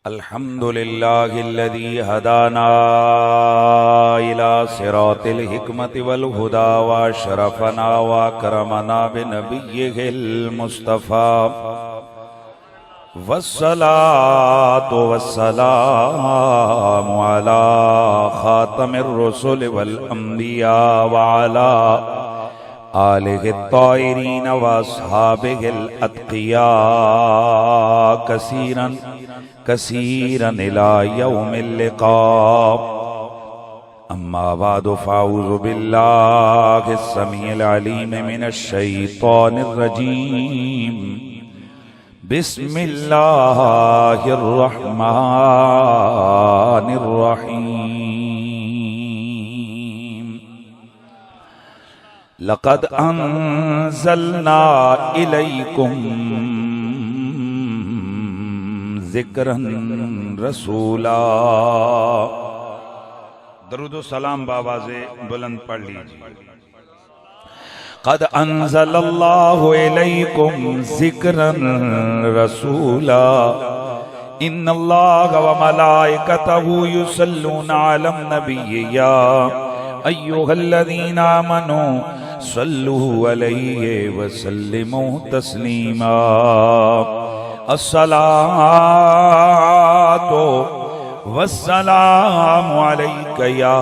अल्हम्दुलिल्लाहिल्लज़ी हदाना इला सिरातिल हिकमति वल हुदा व शरफना व करमना बिनबिय्यिहिल मुस्तफ़ा वस्सलातु वस्सलामु अला खातमिर रुसुल वल अंबिया व अला आलिहि त्ताहिरीन व अस्हाबिहिल अत्क़िया कसीरन इला यौमिल लिक़ा। अम्मा बादु फ़अऊज़ु बिल्लाहिस समीइल अलीम मिनश शैतानिर रजीम। बिस्मिल्लाहिर रहमानिर रहीम। लक़द अंज़लना इलैकुम ज़िक्रन रसूला। दरूद सलाम बावाज़े बुलंद पढ़ लीजिए। क़द अंज़लल्लाहु इलैकुम ज़िक्रन रसूला इन्नल्लाह व मलाइकतहु युसल्लूना अलन नबिय्य या अय्युहल्लज़ीना आमनू सल्लू अलैहि व सल्लिमू तस्लीमा। अस्सलातु वस्सलामु अलैका या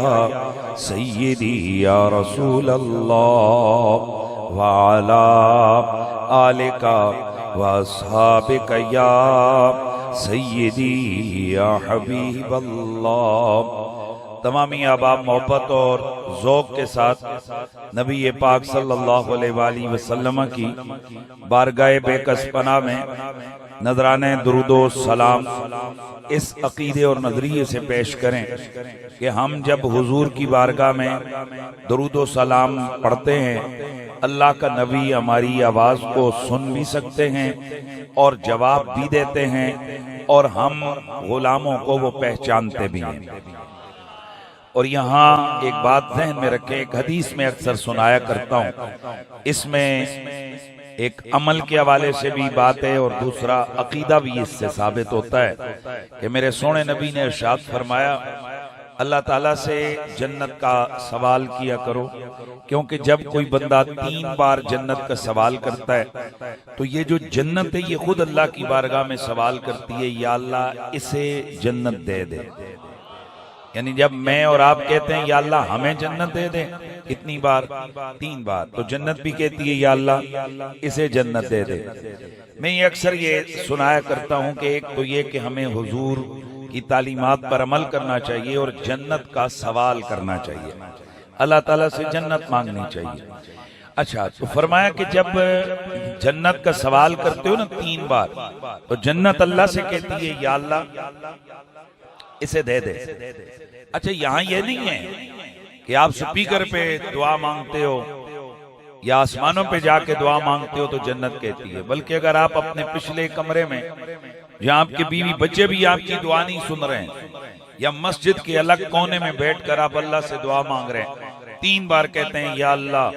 सय्यदी या रसूल अल्लाह व अला आलिका व अस्हाबिका या सय्यदी या हबीब अल्लाह। तमामी अहबाब मोहब्बत और ज़ौक़ के साथ नबी पाक सल्लल्लाहु अलैहि वसल्लम की बारगाह बेकस पनाह में नजराने दुरूदो सलाम इस अकीदे और नजरिए से पेश करें कि हम जब हुजूर की बारगाह में दुरूदो सलाम पढ़ते हैं, अल्लाह का नबी हमारी आवाज को सुन भी सकते हैं और जवाब भी देते हैं और हम गुलामों को वो पहचानते भी हैं। और यहाँ एक बात ज़हन में रखें, एक हदीस में अक्सर सुनाया करता हूँ, इसमें एक अमल के हवाले से भी बात है और दूसरा अकीदा भी इससे साबित होता है कि मेरे सोने नबी ने इरशाद फरमाया, अल्लाह ताला से जन्नत का सवाल किया करो, क्योंकि जब कोई बंदा 3 बार जन्नत का सवाल करता है तो ये जो जन्नत है ये खुद अल्लाह की बारगाह में सवाल करती है, या अल्लाह इसे जन्नत दे दे। यानी जब मैं और आप कहते हैं या अल्लाह हमें जन्नत दे दे कितनी बार, 3 बार, तो जन्नत भी कहती है या अल्लाह इसे जन्नत दे दे। मैं ये अक्सर ये सुनाया करता हूँ कि एक तो ये कि हमें हुजूर की तालीमात पर अमल करना चाहिए और जन्नत का सवाल करना चाहिए, अल्लाह ताला से जन्नत मांगनी चाहिए। अच्छा, तो फरमाया कि जब जन्नत का सवाल करते हो ना 3 बार, तो जन्नत अल्लाह से कहती है या अल्लाह इसे दे दे। अच्छा, यहाँ ये नहीं है कि आप स्पीकर पे दुआ मांगते हो या आसमानों पे जाके दुआ मांगते हो तो जन्नत कहती है, बल्कि अगर आप अपने पिछले कमरे में जहाँ आपके बीवी बच्चे भी आपकी दुआ नहीं सुन रहे हैं या मस्जिद के अलग कोने में बैठकर आप अल्लाह से दुआ मांग रहे हैं, 3 बार कहते हैं या अल्लाह,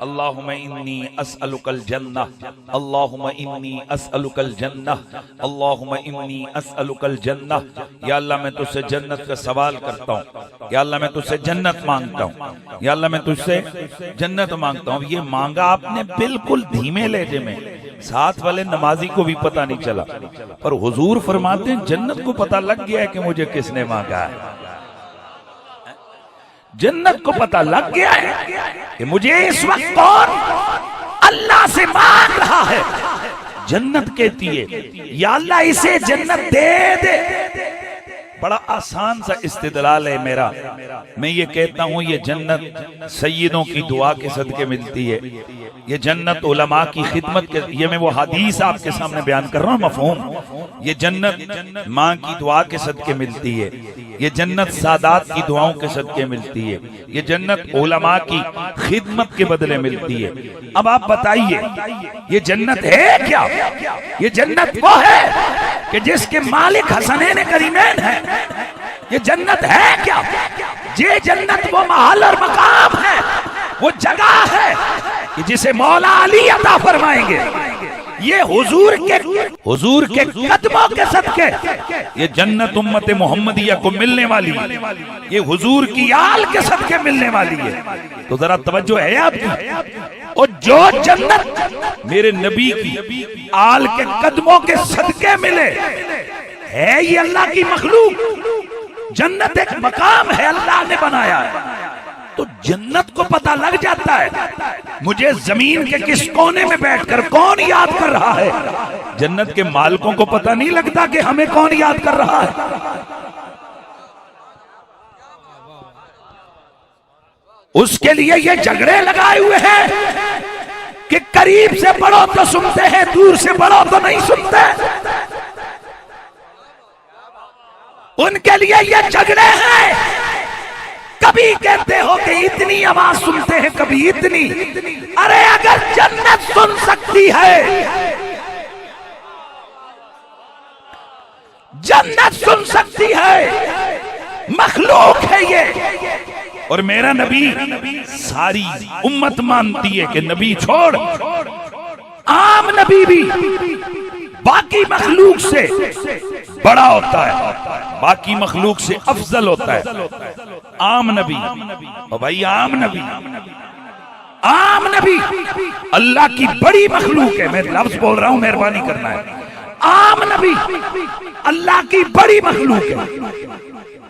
अल्लाहुम्मा इन्नी अस्अलुकल जन्नह, अल्लाहुम्मा इन्नी अस्अलुकल जन्नह, अल्लाहुम्मा इन्नी अस्अलुकल जन्नह। या अल्लाह मैं तुझसे जन्नत का सवाल करता हूँ, या अल्लाह मैं तुझसे जन्नत मांगता हूँ, या अल्लाह मैं तुझसे जन्नत मांगता हूँ। ये मांगा आपने बिल्कुल धीमे लहजे में, साथ वाले नमाजी को भी पता नहीं चला, पर हुजूर फरमाते हैं जन्नत को पता लग गया है कि मुझे किसने मांगा है। जन्नत को पता लग गया है कि मुझे इस वक्त कौन अल्लाह से मांग रहा है। जन्नत कहती है या अल्लाह इसे जन्नत दे दे। बड़ा आसान सा इस्तिदलाल है मेरा। मैं ये कहता हूँ ये जन्नत सय्यदों की दुआ के सदके मिलती है, ये जन्नत उलमा की खिदमत के, ये मैं वो हदीस आपके सामने बयान कर रहा हूँ मफहूम। ये जन्नत माँ की दुआ के सदके मिलती है, ये जन्नत सादात की दुआओं के सदके मिलती है, ये जन्नत उलमा की खिदमत के बदले मिलती है। अब आप बताइए ये जन्नत है क्या? ये जन्नत वो है कि जिसके मालिक हसनैन करीमैन है। ये जन्नत है क्या? ये जन्नत वो महल और मकाम है, वो जगह है कि जिसे मौला अली अता फरमाएंगे। ये हुजूर के कदमों के सदके ये जन्नत उम्मत मोहम्मदिया को मिलने वाली है, ये हुजूर की आल के सदके मिलने वाली है। तो जरा तवज्जो है आपकी। और जो जन्नत मेरे नबी की आल के कदमों के सदके मिले है, ये अल्लाह की मखलूक। जन्नत एक मकाम है, अल्लाह ने बनाया है। तो जन्नत को पता लग जाता है मुझे जमीन के किस कोने में बैठकर कौन याद कर रहा है। जन्नत के मालिकों को पता नहीं लगता कि हमें कौन याद कर रहा है। उसके लिए ये झगड़े लगाए हुए हैं कि करीब से पढ़ो तो सुनते हैं, दूर से पढ़ो तो नहीं सुनते। उनके लिए ये झगड़े हैं। कभी कहते हो कि इतनी आवाज सुनते हैं, कभी इतनी। अरे अगर जन्नत सुन सकती है, जन्नत सुन सकती है, मखलूक है ये। और मेरा नबी सारी उम्मत मानती है कि नबी छोड़, आम नबी भी बाकी मखलूक से बड़ा होता है, बाकी मखलूक से अफजल होता है। आम नबी, और भाई आम नबी अल्लाह की बड़ी मखलूक है। मैं लफ्ज बोल रहा हूं, मेहरबानी करना है। आम नबी अल्लाह की बड़ी मखलूक है,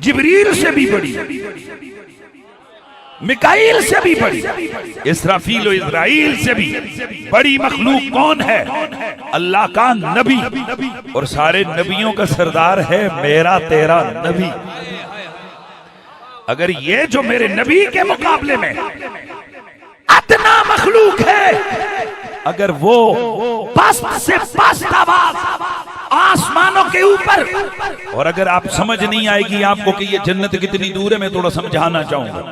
जिब्रील से भी बड़ी, मिकाईल से भी बड़ी, इसराफील और इज़राइल से भी बड़ी मखलूक कौन है? अल्लाह का नबी। और सारे नबियों का सरदार है मेरा तेरा नबी। अगर ये जो मेरे नबी के मुकाबले में अदना मखलूक है, अगर वो पस्त से पस्त आवाज आसमानों के ऊपर, और अगर आप समझ नहीं आएगी आपको कि ये जन्नत कितनी दूर है, मैं थोड़ा समझाना चाहूंगा।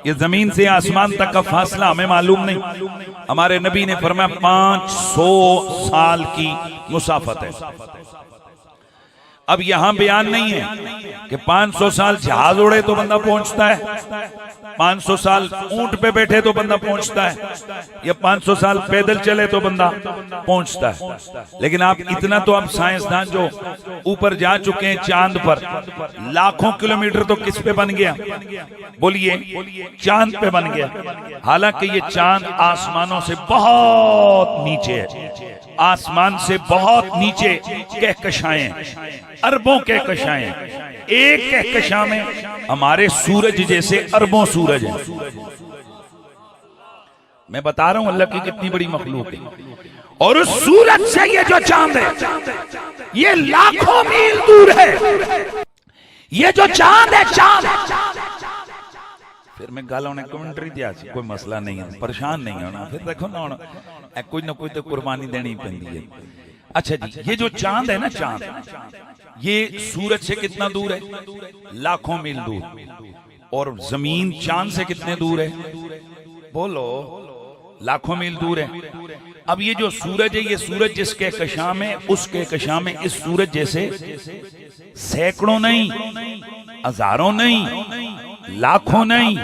ये जमीन से आसमान तक का फासला हमें मालूम नहीं। हमारे नबी ने फरमाया 500 साल की मुसाफत है। अब यहां बयान नहीं है कि 500 साल जहाज उड़े तो बंदा पहुंचता है, 500 साल ऊंट पे बैठे तो बंदा पहुंचता है, या 500 साल पैदल चले तो बंदा पहुंचता है। लेकिन आप इतना तो आप साइंसदान जो ऊपर जा चुके हैं चांद पर, लाखों किलोमीटर तो किस पे बन गया? बोलिए, चांद पे बन गया। हालांकि ये चांद आसमानों से बहुत नीचे है, आसमान से बहुत नीचे कहकशाएं, अरबों कहकशाएं। एक कहकशा में हमारे सूरज जैसे अरबों सूरज हैं। मैं बता रहा हूं अल्लाह की कितनी बड़ी मखलूक है। और उस सूरज से ये जो चांद है ये लाखों मील दूर है। ये जो चांद है, चांद फिर मैं गल होने कमेंट्री दिया, कोई मसला नहीं है, परेशान नहीं होना। फिर देखो ना कोई ना कोई तो कुर्बानी देनी पड़ती है। अच्छा जी, ये जो चांद है ना, चांद ये सूरज से कितना दूर है? लाखों मील दूर। और जमीन चांद से कितने दूर है? बोलो, लाखों मील दूर है। अब ये जो सूरज है, ये सूरज जिसके कशा में, उसके कशा में इस सूरज जैसे सैकड़ों नहीं, हजारों नहीं, लाखों नहीं,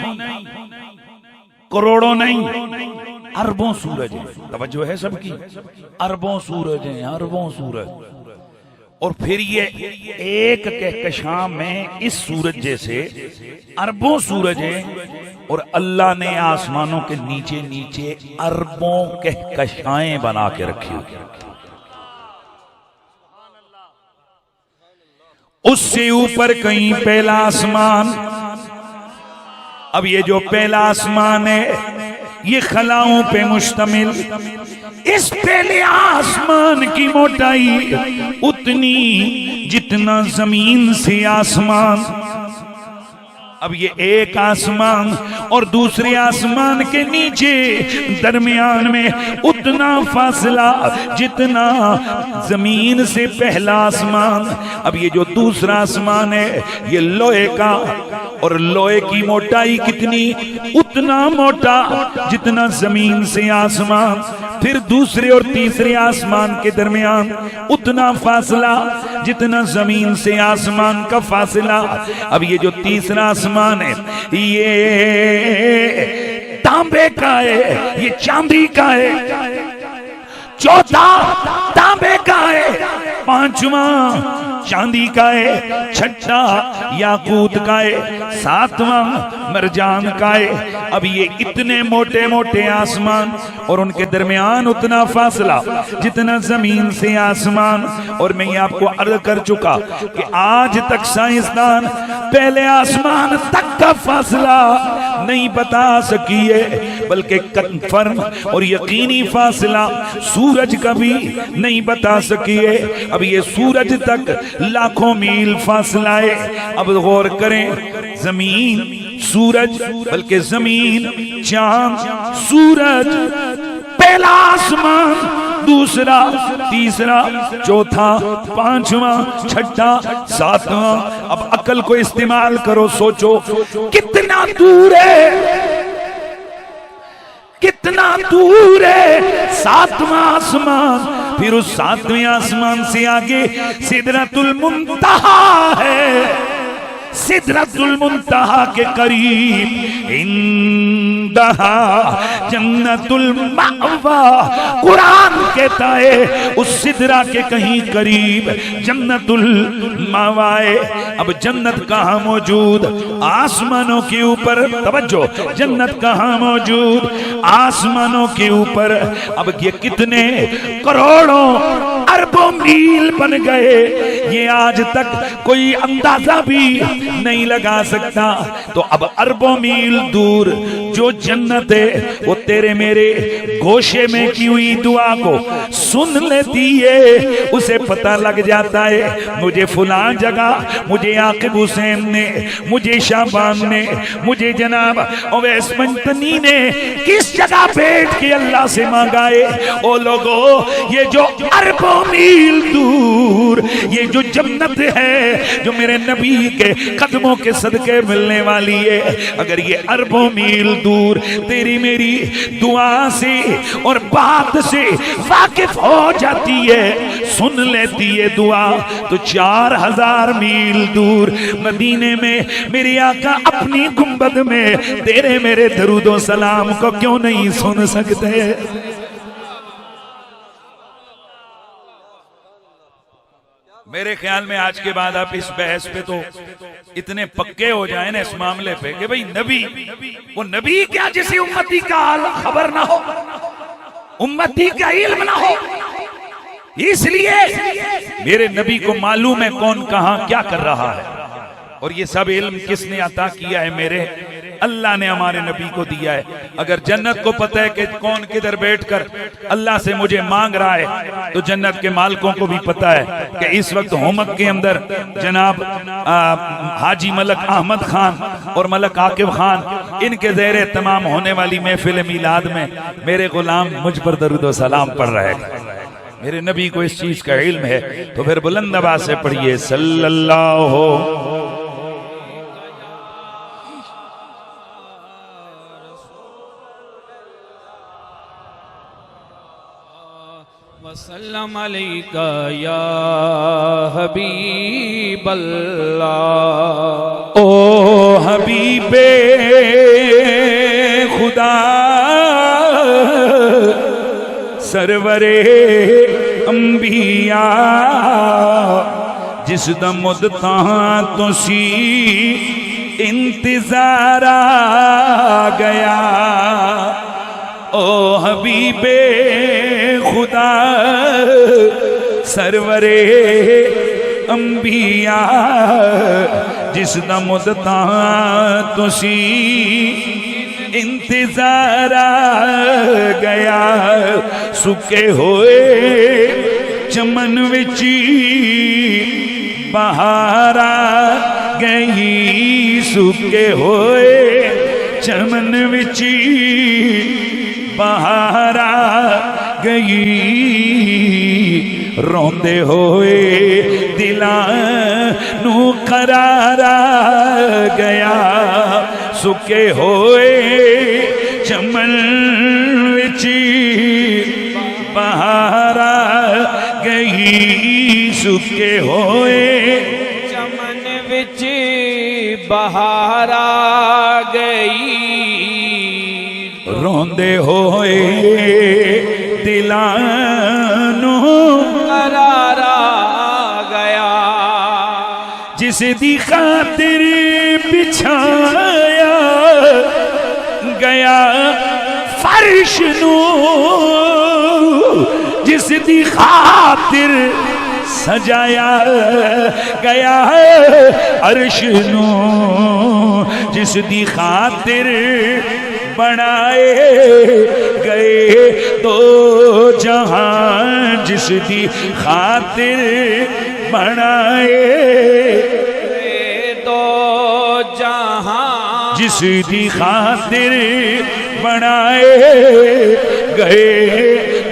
करोड़ों नहीं, अरबों सूरज है। तवज्जो है सबकी? अरबों सूरज हैं, अरबों सूरज। और फिर ये एक कहकशां में इस सूरज जैसे अरबों सूरज हैं, और अल्लाह ने आसमानों के नीचे नीचे अरबों कहकशाएं बना के रखी हुई। उससे ऊपर कहीं पहला आसमान। अब ये जो पहला आसमान है ये खलाओं पे मुश्तमिल। इस पहले आसमान की मोटाई उतनी जितना जमीन से आसमान। अब ये एक आसमान और दूसरे आसमान के नीचे दरमियान में उतना फासला जितना जमीन से पहला आसमान। अब ये जो दूसरा आसमान है ये लोहे का, और लोहे की मोटाई कितनी? उतना मोटा जितना जमीन से आसमान। फिर दूसरे और तीसरे आसमान के दरमियान उतना फासला जितना जमीन से आसमान का फासला। अब ये जो तीसरा आसमान है ये तांबे का है, ये चांदी का है। चौथा तांबे का है, पांचवा चांदी का है, छठा याकूत का है, सातवां मरजान का है। अब ये इतने मोटे मोटे आसमान और उनके दरमियान उतना फासला जितना जमीन से आसमान। और मैं ये आपको अर्ज कर चुका कि आज तक साइंसदान पहले आसमान तक का फासला नहीं बता सकी है, बल्कि कन्फर्म और यकीनी फासला सूरज का भी नहीं बता सकी है। अब ये सूरज तक लाखों मील फासला है। अब गौर करें, जमीन सूरज, बल्कि जमीन चांद सूरज, पहला आसमान, दूसरा, तीसरा, चौथा, पांचवा, छठा, सातवां। अब अकल को इस्तेमाल करो, सोचो कितना दूर है, कितना दूर है सातवां आसमान। फिर उस सातवें आसमान से आगे सिदरतुल मुंतहा है, सिदरतुल मुंतहा के करीब इंदहा जन्नतुल मावा। कुरान कहता है उस सिदरा के कहीं करीब जन्नतुल मावा है। अब जन्नत कहाँ मौजूद? आसमानों के ऊपर। तवज्जो, जन्नत कहाँ मौजूद? आसमानों के ऊपर। अब ये कितने करोड़ों अरबों मील बन गए, ये आज तक कोई अंदाजा भी नहीं लगा सकता। तो अब अरबों मील दूर जो जन्नत है वो तेरे मेरे गोशे में की हुई दुआ को सुन लेती है। उसे पता लग जाता है मुझे फलां जगह, मुझे आकिब हुसैन ने, मुझे शाबान ने, मुझे जनाब अवैस मंतनी ने किस जगह बैठ के अल्लाह से मांगा है। ओ लोगो, ये जो अरबों मील दूर ये जो जन्नत है जो मेरे नबी के कदमों के सदके मिलने वाली है, अगर ये अरबों मील दूर तेरी मेरी दुआ से और बात से वाकिफ हो जाती है, सुन लेती है दुआ, तो 4000 मील दूर मदीने में मेरे आका अपनी गुंबद में तेरे मेरे दरूदो सलाम को क्यों नहीं सुन सकते? मेरे ख्याल में आज के बाद आप इस बहस पे तो इतने पक्के हो जाए ना इस मामले पे कि भाई नबी, वो नबी क्या जिसे उम्मती का खबर ना हो, उम्मती का इल्म ना हो। इसलिए मेरे नबी को मालूम है कौन कहां क्या कर रहा है, और ये सब इल्म किसने अता किया है? मेरे अल्लाह ने हमारे नबी को दिया है। अगर जन्नत को पता है कि कौन किधर बैठकर अल्लाह से मुझे मांग रहा है, तो जन्नत के मालिकों को भी पता है कि इस वक्त होमक के अंदर जनाब हाजी मलक अहमद खान और मलक आकिब खान, इनके ज़ेरे तमाम होने वाली महफिल मिलाद में मेरे गुलाम मुझ पर दरूद व सलाम पढ़ रहे हैं। मेरे नबी को इस चीज का इल्म है। तो फिर बुलंद आवाज से पढ़िए सल्लल्लाहु वसल्लम अलैका या हबीब अल्लाह। ओ हबीबे खुदा सरवरे अंबिया, जिस दा मुद्दतां तो सी इंतजार आ गया। ओ हबीबे खुदा सरवरे अंबिया, जिस दा मुद्दतां तो सी इंतजार आ गया। सुके होए चमन विची बहार आ गई, सुके होए चमन विची बहार आ गई। रोंदे होए दिलां नू करार आ गया। सुके होए चमन विची बहार आ गई। सुके होए चमन विच बहार आ गई। रोंदे होए दिलां जिस दी खातिर बिछाया गया फर्श नू, जिस दी खातिर सजाया गया अर्श नू, जिस दी खातिर बनाए गए दो जहां, जिस दी खातिर बनाए दो जहां, जिस दी खातिर बनाए गए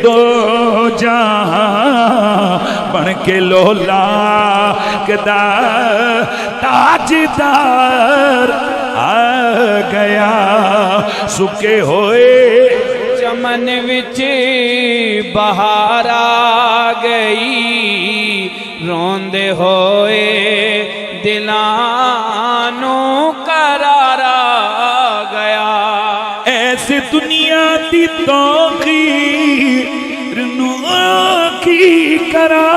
दो जहां, बन के लोला कदा ताजदार आ गया। सुके होए चमन विच बहार आ गई, रोंदे होए दिलां नूं करार आ गया। ऐसे दुनिया दी तौकीर नूं की करा,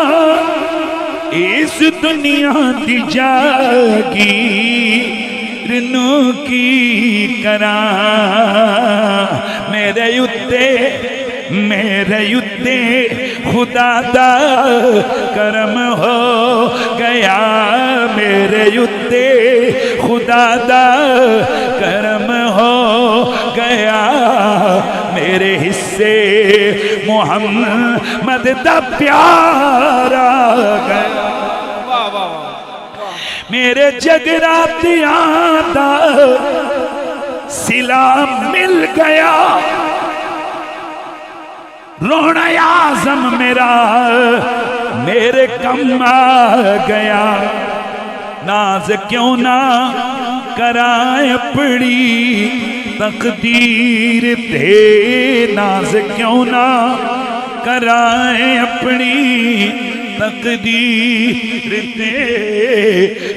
इस दुनिया दी जागीर नूं की करा। मेरे उत्ते खुदा दा करम हो गया, मेरे उत्ते खुदा दा करम हो गया। मेरे हिस्से मोहम्मद दा प्यार आ गया। वाह वाह वाह, मेरे जगरातियां दा सिला मिल गया। रोना आज़म मेरा मेरे कम आ गया। नाज क्यों ना कराए अपनी तकदीर ते, नाज क्यों ना कराए अपनी तकदीर ते।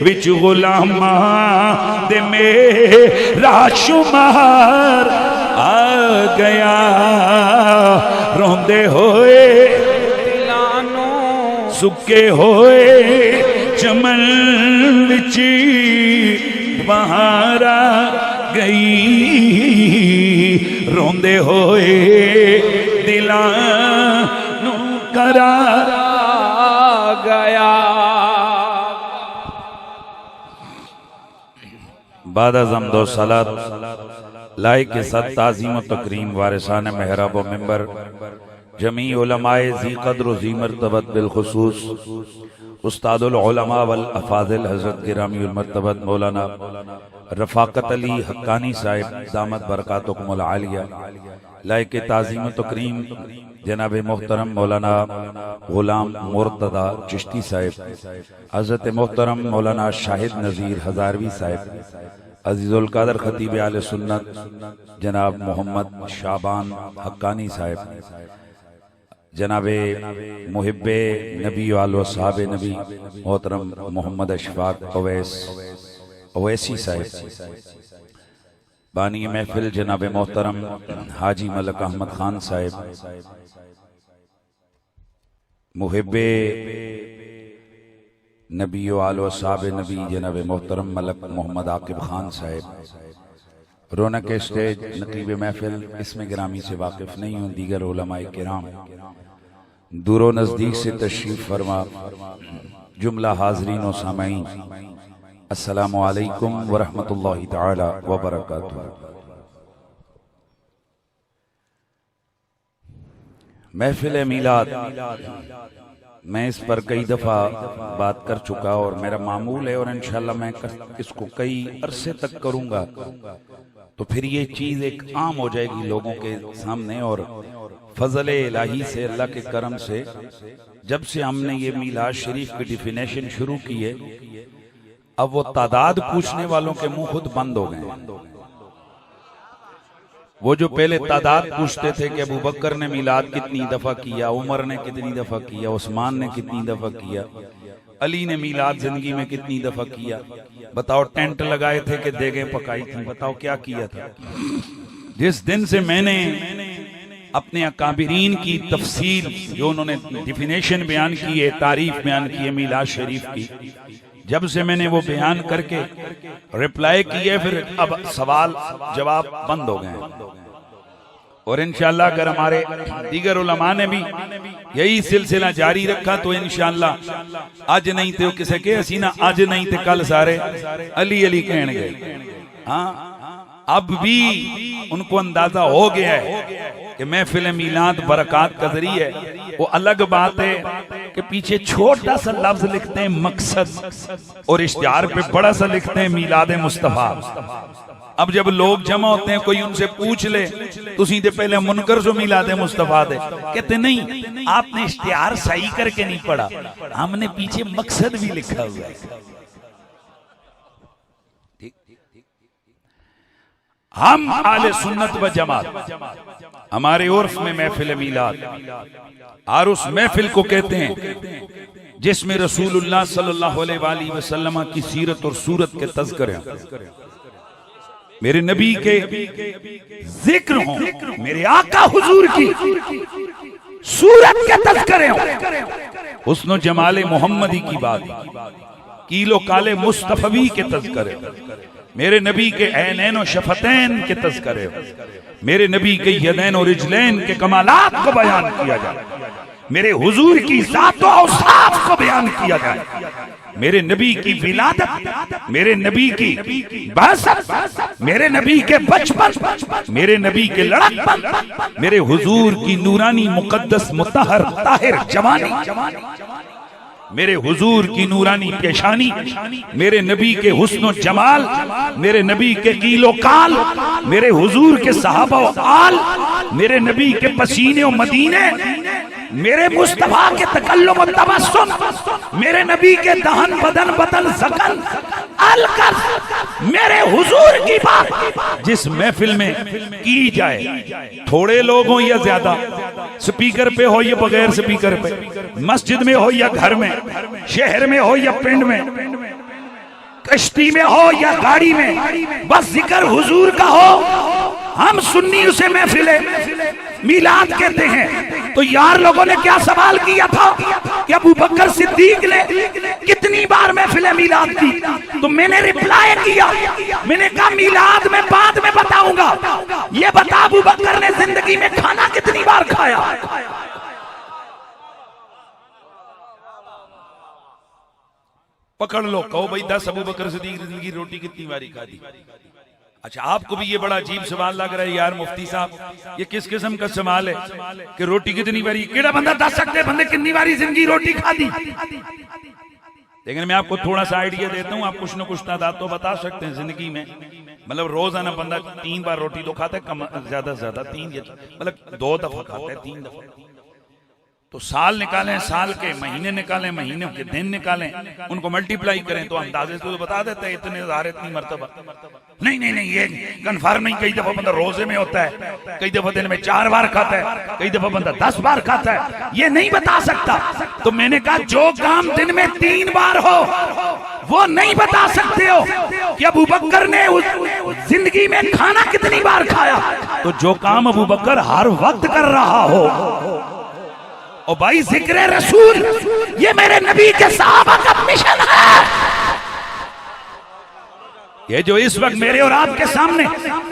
विच गुलामा दे मेरा शुमार आ गया। रोंदे होए दिलां नूं सुके होए चमन विच बहार आ गई। रोंदे होए दिलां नूं करार आ गया। बाद अज़म दो सलात लाइक के साथ ताज़ीम तकरीम वारिसान महराब व मिंबर जमी उलमाए ज़ी क़द्र व ज़ी मर्तबत बिलखुसूस उस्तादुल उलमा वल अफाज़िल हज़रत गिरामीउल मर्तबत मौलाना रफ़ाकत अली हक्कानी साहिब दामत बरकातुकुमुल आलिया। लाइक के ताज़ीम तकरीम जनाब मोहतरम मौलाना गुलाम मुर्तदा चिश्ती साहिब, हज़रत मोहतरम मौलाना शाहिद नज़ीर हज़ारवी साहिब, अजीजुल कादर खतीब आले सुन्नत जनाब मोहम्मद शाबान हक्कानी साहिब, जनाबे मुहिब्बे नबी वालो साहब नबी मोहतरम मोहम्मद अशफाक अवैसी साहिब, बानी महफिल जनाबे मोहतरम हाजी मलक अहमद खान साहिब, मुहिब्बे नबी वालो साहब नबी जनाब मोहतरम मलक मोहम्मद आकिब खान साहिब, रौनक स्टेज नकीब महफिल इसमें गिरामी से वाकिफ नहीं हूँ, दीगर उलमाए किराम, दूरो नज़दीक से तशरीफ फरमा, जुमला हाजरीन व सामाईन, अस्सलामु अलैकुम व रहमतुल्लाहि तआला व बरकातुहू। महफिल मीलाद मैं इस पर कई दफ़ा बात कर चुका और मेरा मामूल है और इंशाल्लाह मैं इसको कई अरसे तक करूंगा, तो फिर ये चीज़ एक आम हो जाएगी लोगों के सामने। और फजल इलाही से, अल्लाह के करम से, जब से हमने ये मीलाद शरीफ की डिफिनेशन शुरू की है, अब वो तादाद पूछने वालों के मुंह खुद बंद हो गए। वो जो पहले तादाद पूछते थे कि अबू बकर ने मिलाद कितनी दफा किया, उमर ने कितनी दफा किया, उस्मान ने कितनी दफा किया, अली ने मिलाद जिंदगी में कितनी दफा किया, बताओ टेंट लगाए थे कि देगें पकाई थी, बताओ क्या किया था। जिस दिन से मैंने अपने अकाबिरीन की तफसील जो उन्होंने डिफिनेशन बयान की है, तारीफ बयान की है मिलाद शरीफ की, जब से मैंने वो बयान करके रिप्लाई किए, फिर अब सवाल जवाब बंद हो गए। और इंशाअल्लाह अगर हमारे दीगर उलमा ने भी यही सिलसिला जारी रखा तो इंशाअल्लाह आज नहीं तो किसे के हसीना आज नहीं तो कल सारे अली अली कहने गए। हाँ, अब भी उनको अंदाजा हो गया है कि महफिल मीलाद बरकत का जरिए। वो अलग बात है कि पीछे छोटा सा लफ्ज लिखते हैं मकसद, और इश्तिहार पे बड़ा सा लिखते हैं मीलाद मुस्तफा। अब जब लोग जमा होते हैं, कोई उनसे पूछ ले तो सीधे पहले मुनकर जो मीलाद मुस्तफा दे, कहते नहीं आपने इश्तिहार सही करके नहीं पढ़ा, हमने पीछे मकसद भी लिखा हुआ है। हम आले सुन्नत व जमात, हमारे उर्फ में महफिल मीलाद, और उस महफिल को कहते हैं जिसमें रसूलुल्लाह सल्लल्लाहु अलैहि वसल्लम की सीरत और सूरत के तज़किरे, मेरे नबी के जिक्र हो, मेरे आका हुजूर की सूरत के तज़किरे हो, हुस्न जमाले मोहम्मदी की बात, कीलो काले मुस्तफवी के तज़किरे, मेरे नबी के ऐनैन और शफतैन के तज़किरे, मेरे नबी के यदैन और रिजलैन के कमालात को बयान किया जाए, मेरे हुजूर की ज़ात और औसाफ को बयान किया जाए, मेरे नबी की विलादत, मेरे नबी की बहसत, मेरे नबी के बचपन, मेरे नबी के लड़कपन, मेरे हुजूर की नूरानी मुकद्दस मुतहर ताहिर जवानी, मेरे हुजूर की नूरानी पेशानी, मेरे नबी के हुस्न जमाल, मेरे नबी के कीलो काल, मेरे हुजूर के सहाबा व आल, मेरे नबी के पसीने व मदीने, मेरे मुस्तफा के तकल्लुम व तबस्सुम, मेरे नबी के दहन बदन बदन सकन अलकस, मेरे हुजूर की बात जिस महफिल में की जाए, थोड़े लोग हो या ज्यादा, स्पीकर पे हो या बगैर स्पीकर पे, मस्जिद में हो या घर में, शहर में हो या पिंड में, कश्ती में हो या गाड़ी में, बस जिक्र हुजूर का हो, हम सुन्नी उसे महफिले मीलाद कहते हैं। तो यार लोगों ने क्या सवाल किया था कि अबू बकर सिद्दीक ने कितनी बार महफिले मीलाद की, तो मैंने रिप्लाई किया, मैंने कहा मीलाद में बाद में बताऊंगा, ये बता अबू बकर ने जिंदगी में खाना कितनी बार खाया। पकड़ लो, कहो भाई 10 अबू बकर सिद्दीक की रोटी कितनी बारी खाती। अच्छा, आपको भी ये बड़ा अजीब सवाल लग रहा है यार मुफ्ती साहब, ये किस किस्म का सवाल है कि रोटी कितनी बारी, केड़ा बंदा दस सकते बंदे कितनी बारी जिंदगी रोटी खाती। लेकिन मैं आपको थोड़ा सा आइडिया देता हूँ, आप कुछ न कुछ तादाद तो बता सकते हैं जिंदगी में। मतलब रोजाना बंदा 3 बार रोटी तो खाता है, कम ज्यादा से ज्यादा 3, मतलब 2 दफा खाता है, 3 दफा। तो साल निकालें, साल के महीने निकालें, महीने के दिन निकालें, उनको मल्टीप्लाई करें तो अंदाजे तो बता देते हैं इतने हजार इतनी मरतबा। नहीं नहीं नहीं, ये कन्फर्म नहीं। कई दफा बंदा रोजे में होता है, कई दफा दिन में 4 बार खाता है, कई दफा बंदा 10 बार खाता है, ये नहीं बता सकता। तो मैंने कहा जो काम दिन में 3 बार हो वो नहीं बता सकते हो कि अबू बकर ने जिंदगी में खाना कितनी बार खाया। तो जो काम अबू बकर हर वक्त कर रहा हो, और भाई जिक्र रसूल ये मेरे नबी के सहाबा का मिशन है। ये जो इस वक्त मेरे और आपके सामने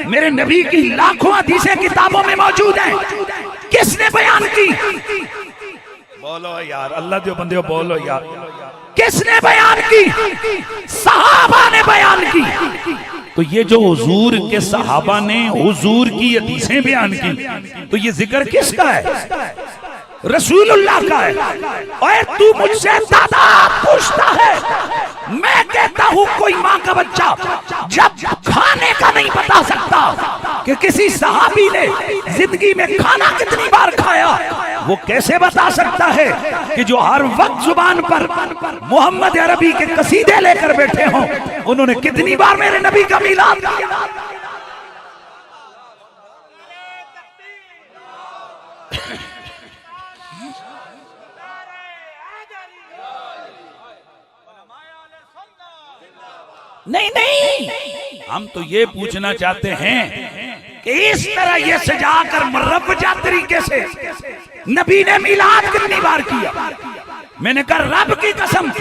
मेरे नबी की लाखों हदीसें किताबों में मौजूद हैं, किसने बयान की? बोलो यार, अल्लाह दे बंदे बोलो यार, किसने बयान की? सहाबा ने बयान की। तो ये जो हुजूर के सहाबा ने हुजूर की हदीसें बयान की, तो ये जिक्र किसका है? रसूलुल्लाह का है। और तू मुझसे दादा पूछता है, मैं कहता हूं कोई माँ का बच्चा जब खाने का नहीं बता सकता कि किसी सहाबी ने जिंदगी में खाना कितनी बार खाया, वो कैसे बता सकता है कि जो हर वक्त जुबान पर मोहम्मद अरबी के कसीदे लेकर बैठे हों, उन्होंने कितनी बार मेरे नबी का मीलाद किया। नहीं नहीं, हम तो ये पूछना चाहते हैं कि इस तरह ये सजाकर मुरव्वजा तरीके से नबी ने मिलाद कितनी बार किया। मैंने कहा रब की कसम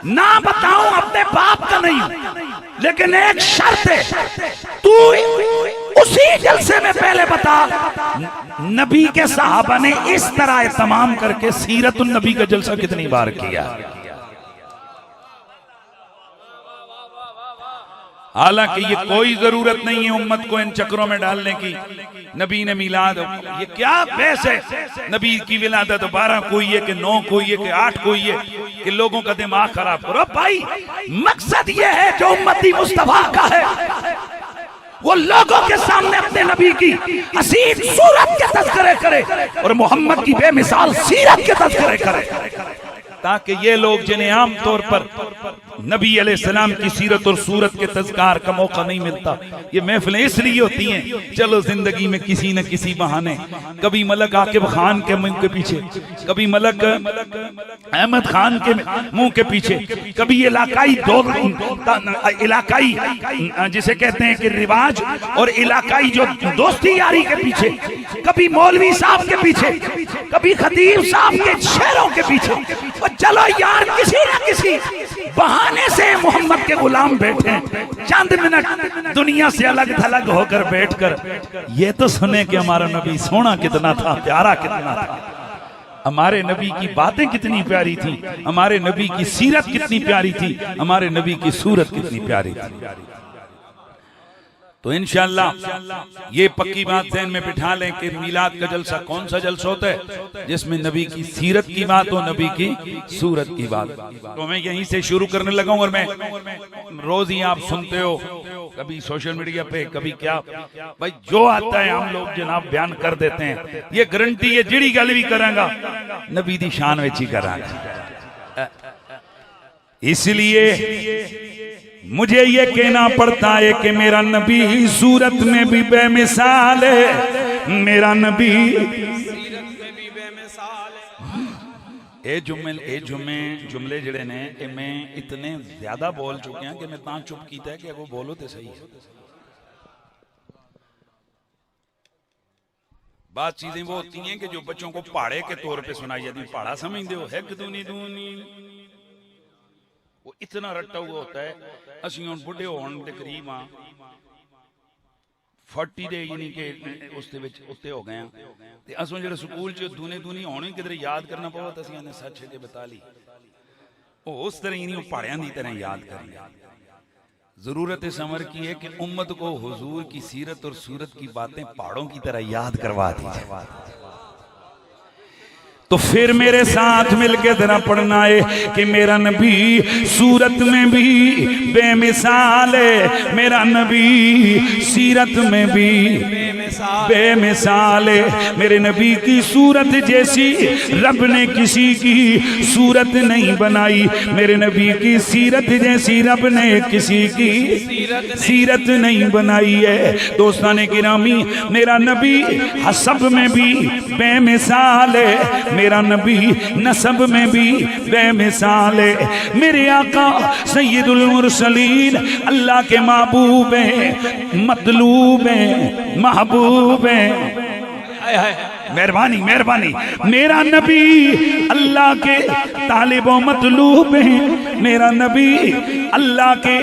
ना बताऊं अपने बाप का नहीं, लेकिन एक शर्त है, तू उसी जलसे में पहले बता नबी के सहाबा ने इस तरह इत्माम करके सीरतुन नबी का जलसा कितनी बार किया। हालांकि ये कोई जरूरत नहीं है उम्मत को इन चक्रों में डालने की। नबी ने मिलाद, ये क्या बहस है, नबी की विलादत 12 कोई है कि 9 कोई है कि 8 कोई है कि लोगों का दिमाग खराब करो। भाई मकसद ये है जो उम्मती मुस्तफा का है वो लोगों के सामने अपने नबी की हसीन सूरत के तज़किरे करे और मोहम्मद की बेमिसाल सीरत के तज़किरे करे, ताकि ये लोग जिन्हें आम तौर पर नबी अलैहिस्सलाम की सीरत और सूरत के तज़कार का मौका नहीं मिलता, ये महफिलें इसलिए होती हैं चलो जिंदगी में किसी न किसी बहाने, कभी मलक आकिब खान के मुंह के पीछे, कभी मलक अहमद खान के मुंह के पीछे, कभी इलाकाई इलाकाई जिसे कहते हैं कि रिवाज और इलाकाई जो दोस्ती यारी के पीछे, कभी मौलवी साहब के पीछे, कभी खतीब साहब के शेरों के पीछे। और चलो यार किसी न किसी बहाने से मोहम्मद के गुलाम बैठे चंद मिनट दुनिया से अलग थलग होकर बैठकर ये तो सुने कि हमारा नबी सोना कितना था, प्यारा कितना था, हमारे नबी की बातें कितनी प्यारी थी, हमारे नबी की सीरत कितनी प्यारी थी, हमारे नबी की सूरत कितनी प्यारी थी। तो इंशाअल्लाह ये पक्की बात ज़हन में बिठा लें कि मिलाद का जलसा कौन सा जलसा होता है जिसमें नबी की सीरत की बात हो, नबी की सूरत की बात। तो मैं यहीं से शुरू करने लगा हूं। और मैं रोज ही आप सुनते हो कभी सोशल मीडिया पे कभी क्या, भाई जो आता है हम लोग जनाब बयान कर देते हैं। ये गारंटी है जिड़ी गल भी करांगा नबी दी शान विच ही करांगा। इसलिए मुझे ये कहना पड़ता है कि मेरा नबी सूरत में भी बेमिसाल है, मेरा नबी जुमले जड़े ने कि मैं इतने ज्यादा बोल चुके हैं कि मैं ता चुप कीता है कि वो बोलो तो सही है। बात चीजें वो होती हैं कि जो बच्चों को पहाड़े के तौर पे सुनाई जाती, पहाड़ा समझते हो, है दूनी दूनी, वो इतना रट्टा हुआ होता है। असि हुण बुढ़े होने के करीब हाँ 40 दे यानी कि उस दे विच उत्ते हो गए ते असों जेड़े स्कूल च दूने दूनी होने किधरे याद करना पवा तो असि सच के बता ली वो उस तरह ही नहीं, पहाड़ियां की तरह याद करें। जरूरत इस अमर की है कि उम्मत को हुजूर की सीरत और सूरत की बातें पहाड़ों की तरह याद करवा दीजिए। तो फिर मेरे साथ मिलके जरा पढ़ना है कि मेरा नबी सूरत में भी बेमिसाल है, मेरा नबी सीरत में भी बेमिसाल है। मेरे नबी की सूरत जैसी रब ने किसी की सूरत नहीं बनाई, मेरे नबी की सीरत जैसी रब ने किसी की सीरत नहीं बनाई है। दोस्ताने गिरामी मेरा नबी हसब में भी बेमिसाल है, मेरा नबी नसब में भी बेमिसाल है। मेरे आका सैयदुल मुरसलीन अल्लाह के महबूब हैं, मतलूब हैं, महबूब हैं। मेहरबानी मेहरबानी, मेरा नबी अल्लाह के तालिब व मतलूब हैं, मेरा नबी अल्लाह के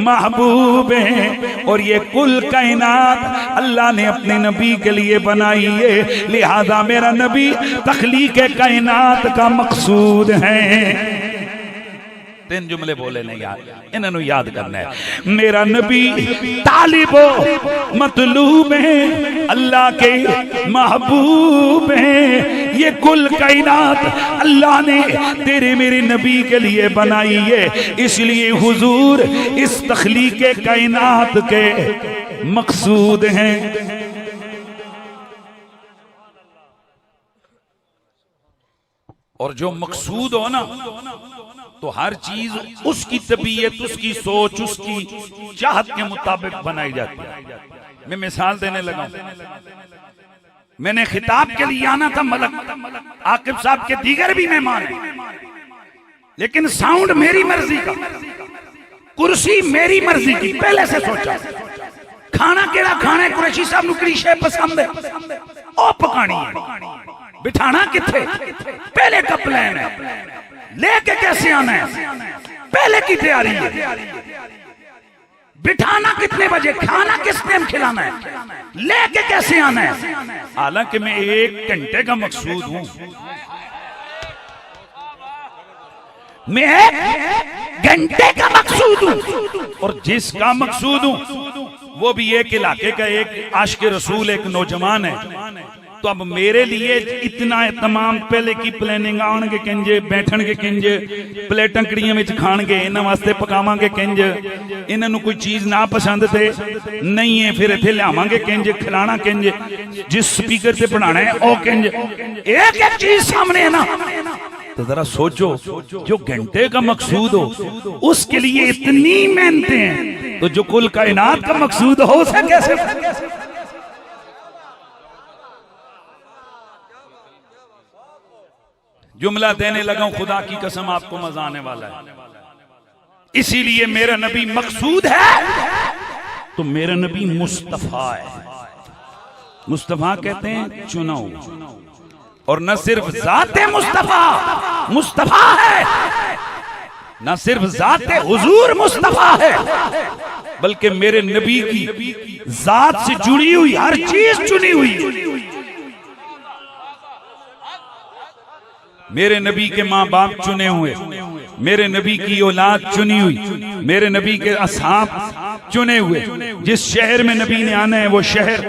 महबूब हैं। और ये कुल कायनात अल्लाह ने अपने नबी के लिए बनाई है, लिहाजा मेरा नबी तख्लीक कायनात का मकसूद है। 3 जुमले बोले नहीं यार, इन्होंने याद करना है। मेरा नबी तालिबो मतलूब है, अल्लाह के महबूब हैं। ये कुल कायनात अल्लाह ने तेरे मेरे नबी के लिए बनाई है, इसलिए हुजूर इस तख्लीक कायनात के मकसूद हैं। और जो मकसूद हो ना तो हर चीज उसकी तबीयत, उसकी सोच, उसकी चाहत के मुताबिक बनाई जाती है। मैं मिसाल देने लगा, मैंने खिताब के लिए आना था मलक आकिब साहब के दीगर भी मेहमान, लेकिन साउंड मेरी मर्जी का, कुर्सी मेरी मर्जी की, पहले से सोचा। खाना केड़ा खाना है, कुरैशी साहब नूं केड़ी शै पसंद है ओ पकानी है, बिठाना किथे पहले का प्लान है, लेके कैसे आना है पहले की तैयारी है। बिठाना कितने बजे, खाना किस टाइम खिलाना है, लेके कैसे आना है। हालांकि मैं 1 घंटे का मकसूद हूं, मैं 1 घंटे का मकसूद हूं, और जिसका मकसूद हूं वो भी एक इलाके का एक आशिक रसूल एक नौजवान है। तो अब मेरे लिए इतना तमाम पहले की प्लानिंग आउणगे किंजे, बैठणगे किंजे, प्लेटां कड़ियां विच खाणगे, इन्हां वास्ते पकावांगे किंज, इन्हां नूं कोई चीज ना पसंद ते नहीं है फिर इत्थे लियावांगे किंज, खिलाना किंज, जिस स्पीकर से पढ़ाना है ओ किंज, एक एक चीज सामने है ना। तो जरा सोचो, जो घंटे का मकसूद हो उसके लिए इतनी मेहनतें हैं, तो जो कुल कायनात का मकसूद हो उसे कैसे। जुमला देने लगा हूं, खुदा की कसम आपको मजा आने वाला है। इसीलिए मेरा नबी मकसूद है तो मेरा नबी मुस्तफा है। मुस्तफा कहते हैं चुना हुआ, और न सिर्फ जाते मुस्तफा मुस्तफा है, न सिर्फ जाते हुजूर मुस्तफा है, बल्कि मेरे नबी की जात से जुड़ी हुई हर चीज चुनी हुई। मेरे नबी के माँ बाप चुने हुए, मेरे नबी की औलाद चुनी हुई, मेरे नबी के असहाब चुने हुए। जिस शहर में नबी ने आना है वो शहर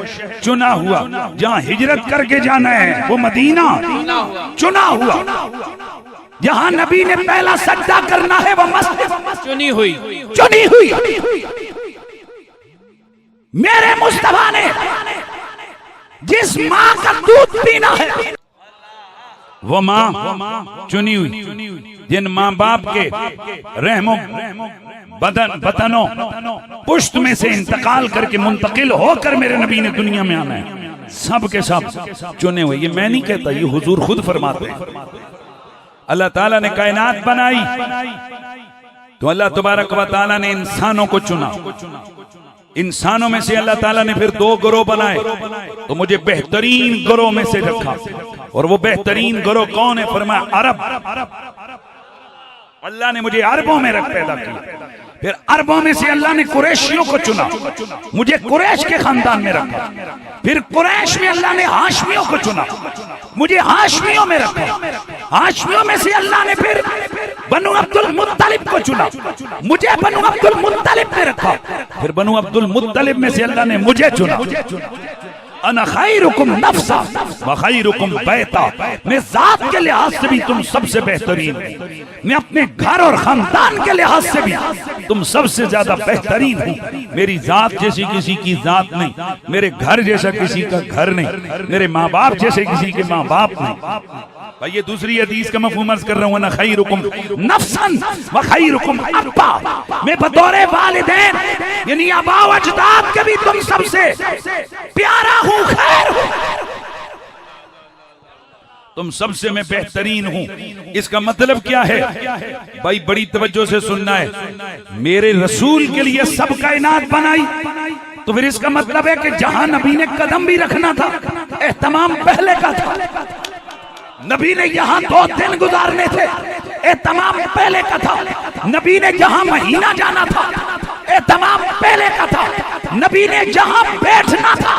चुना हुआ, जहाँ हिजरत करके जाना है वो मदीना चुना हुआ, जहाँ नबी ने पहला सजदा करना है वो मस्जिद चुनी हुई। मेरे मुस्तफा ने जिस माँ का दूध पीना है वो माँ चुनी हुई, जिन माँ बाप के रहमो बदनों पुश्त में से इंतकाल करके मुंतकिल होकर मेरे नबी ने दुनिया में आना है, सब के सब चुने हुए। ये मैं नहीं कहता, ये हुजूर खुद फरमाते हैं। अल्लाह ताला ने कायनात बनाई तो अल्लाह तबारक व तआला ने इंसानों को चुना। इंसानों में से अल्लाह ताला ने फिर 2 गिरोह बनाए, तो मुझे बेहतरीन गिरोह में से रखा। और वो बेहतरीन गिरोह कौन है? फरमाया अरब। अल्लाह ने मुझे अरबों में पैदा किया। फिर अरबों में से अल्लाह ने कुरैशियों को चुना, मुझे कुरैश के खानदान में रखा। फिर कुरैश में अल्लाह ने हाशमियों को चुना, मुझे हाशमियों में रखा। हाशमियों में से अल्लाह ने फिर बनु अब्दुल मुत्तलिब को चुना, मुझे बनु अब्दुल मुत्तलिब में रखा। फिर बनु अब्दुल मुत्तलिब में से अल्लाह ने मुझे चुना। अना खैरुकुम नफ्सा व खैरुकुम बैता, मैं जात के लिहाज से भी तुम सबसे बेहतरीन, मैं अपने घर और खानदान के लिहाज से भी तुम सबसे ज्यादा बेहतरीन हूँ। मेरी जात जैसी किसी की जात नहीं, मेरे घर जैसा किसी का घर नहीं, मेरे माँ बाप जैसे किसी के माँ बाप नहीं। भाई ये दूसरी हदीस का मफहूम अर्ज कर रहा हूँ, ना खैरुकुम नफ्सन व खैरुकुम अब्बा, मैं बतौरे वालिदैन यानी आबा व अजदाद के भी तुम सबसे प्यारा हूँ, खैर हूँ, तुम सबसे मैं बेहतरीन हूँ। इसका मतलब क्या है भाई? बड़ी तवज्जो से सुनना है। मेरे रसूल के लिए सब कायनात बनाई, तो फिर इसका मतलब है कि जहां नबी ने कदम भी रखना था एहतमाम पहले का था। नबी ने यहाँ 2 दिन गुजारने थे, एहतमाम पहले का था। नबी ने जहाँ महीना जाना था एहतमाम पहले का था। नबी ने जहाँ बैठना था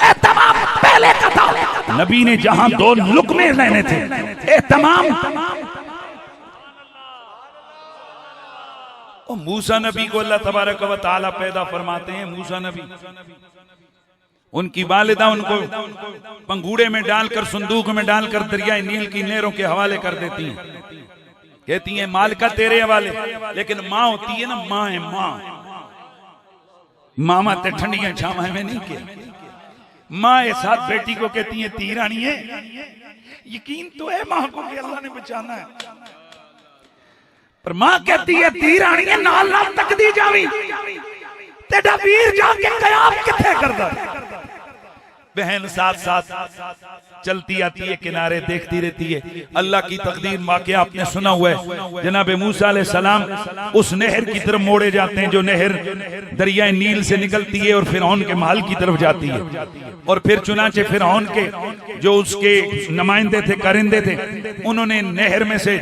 एहतमाम पहले का था। नबी ने जहाँ 2 लुक़मे लेने थे एहतमाम। मूसा नबी को अल्लाह तबारक व तआला पैदा फरमाते हैं। मूसा नबी, उनकी वालिदा उनको पंगूड़े में डालकर, संदूक में डालकर दरिया नील की नहरों के हवाले कर देती हैं। कहती हैं मालिका तेरे हवाले, लेकिन माँ होती है ना, माँ है माँ। मामा ते ठंडियां छावा में नहीं किया। माँ इस साथ बेटी को कहती है ती रानी है। यकीन तो है माँ को कि अल्लाह ने बचाना है, पर माँ कहती है ती रानी है, नाल नाल तक दी जावी तेरा वीर जाके कयाम किथे करदा। बहन साथ साथ चलती आती है, किनारे देखती रहती है। अल्लाह की तकदीर वाक़या आपने सुना हुआ है, जनाब मूसा अलैहि सलाम उस नहर की तरफ मोड़े जाते हैं जो नहर दरिया नील से निकलती है और फिरौन के महल की तरफ जाती है। और फिर चुनाचे फिरौन के जो उसके नुमाइंदे थे, कारिंदे थे, उन्होंने नहर में से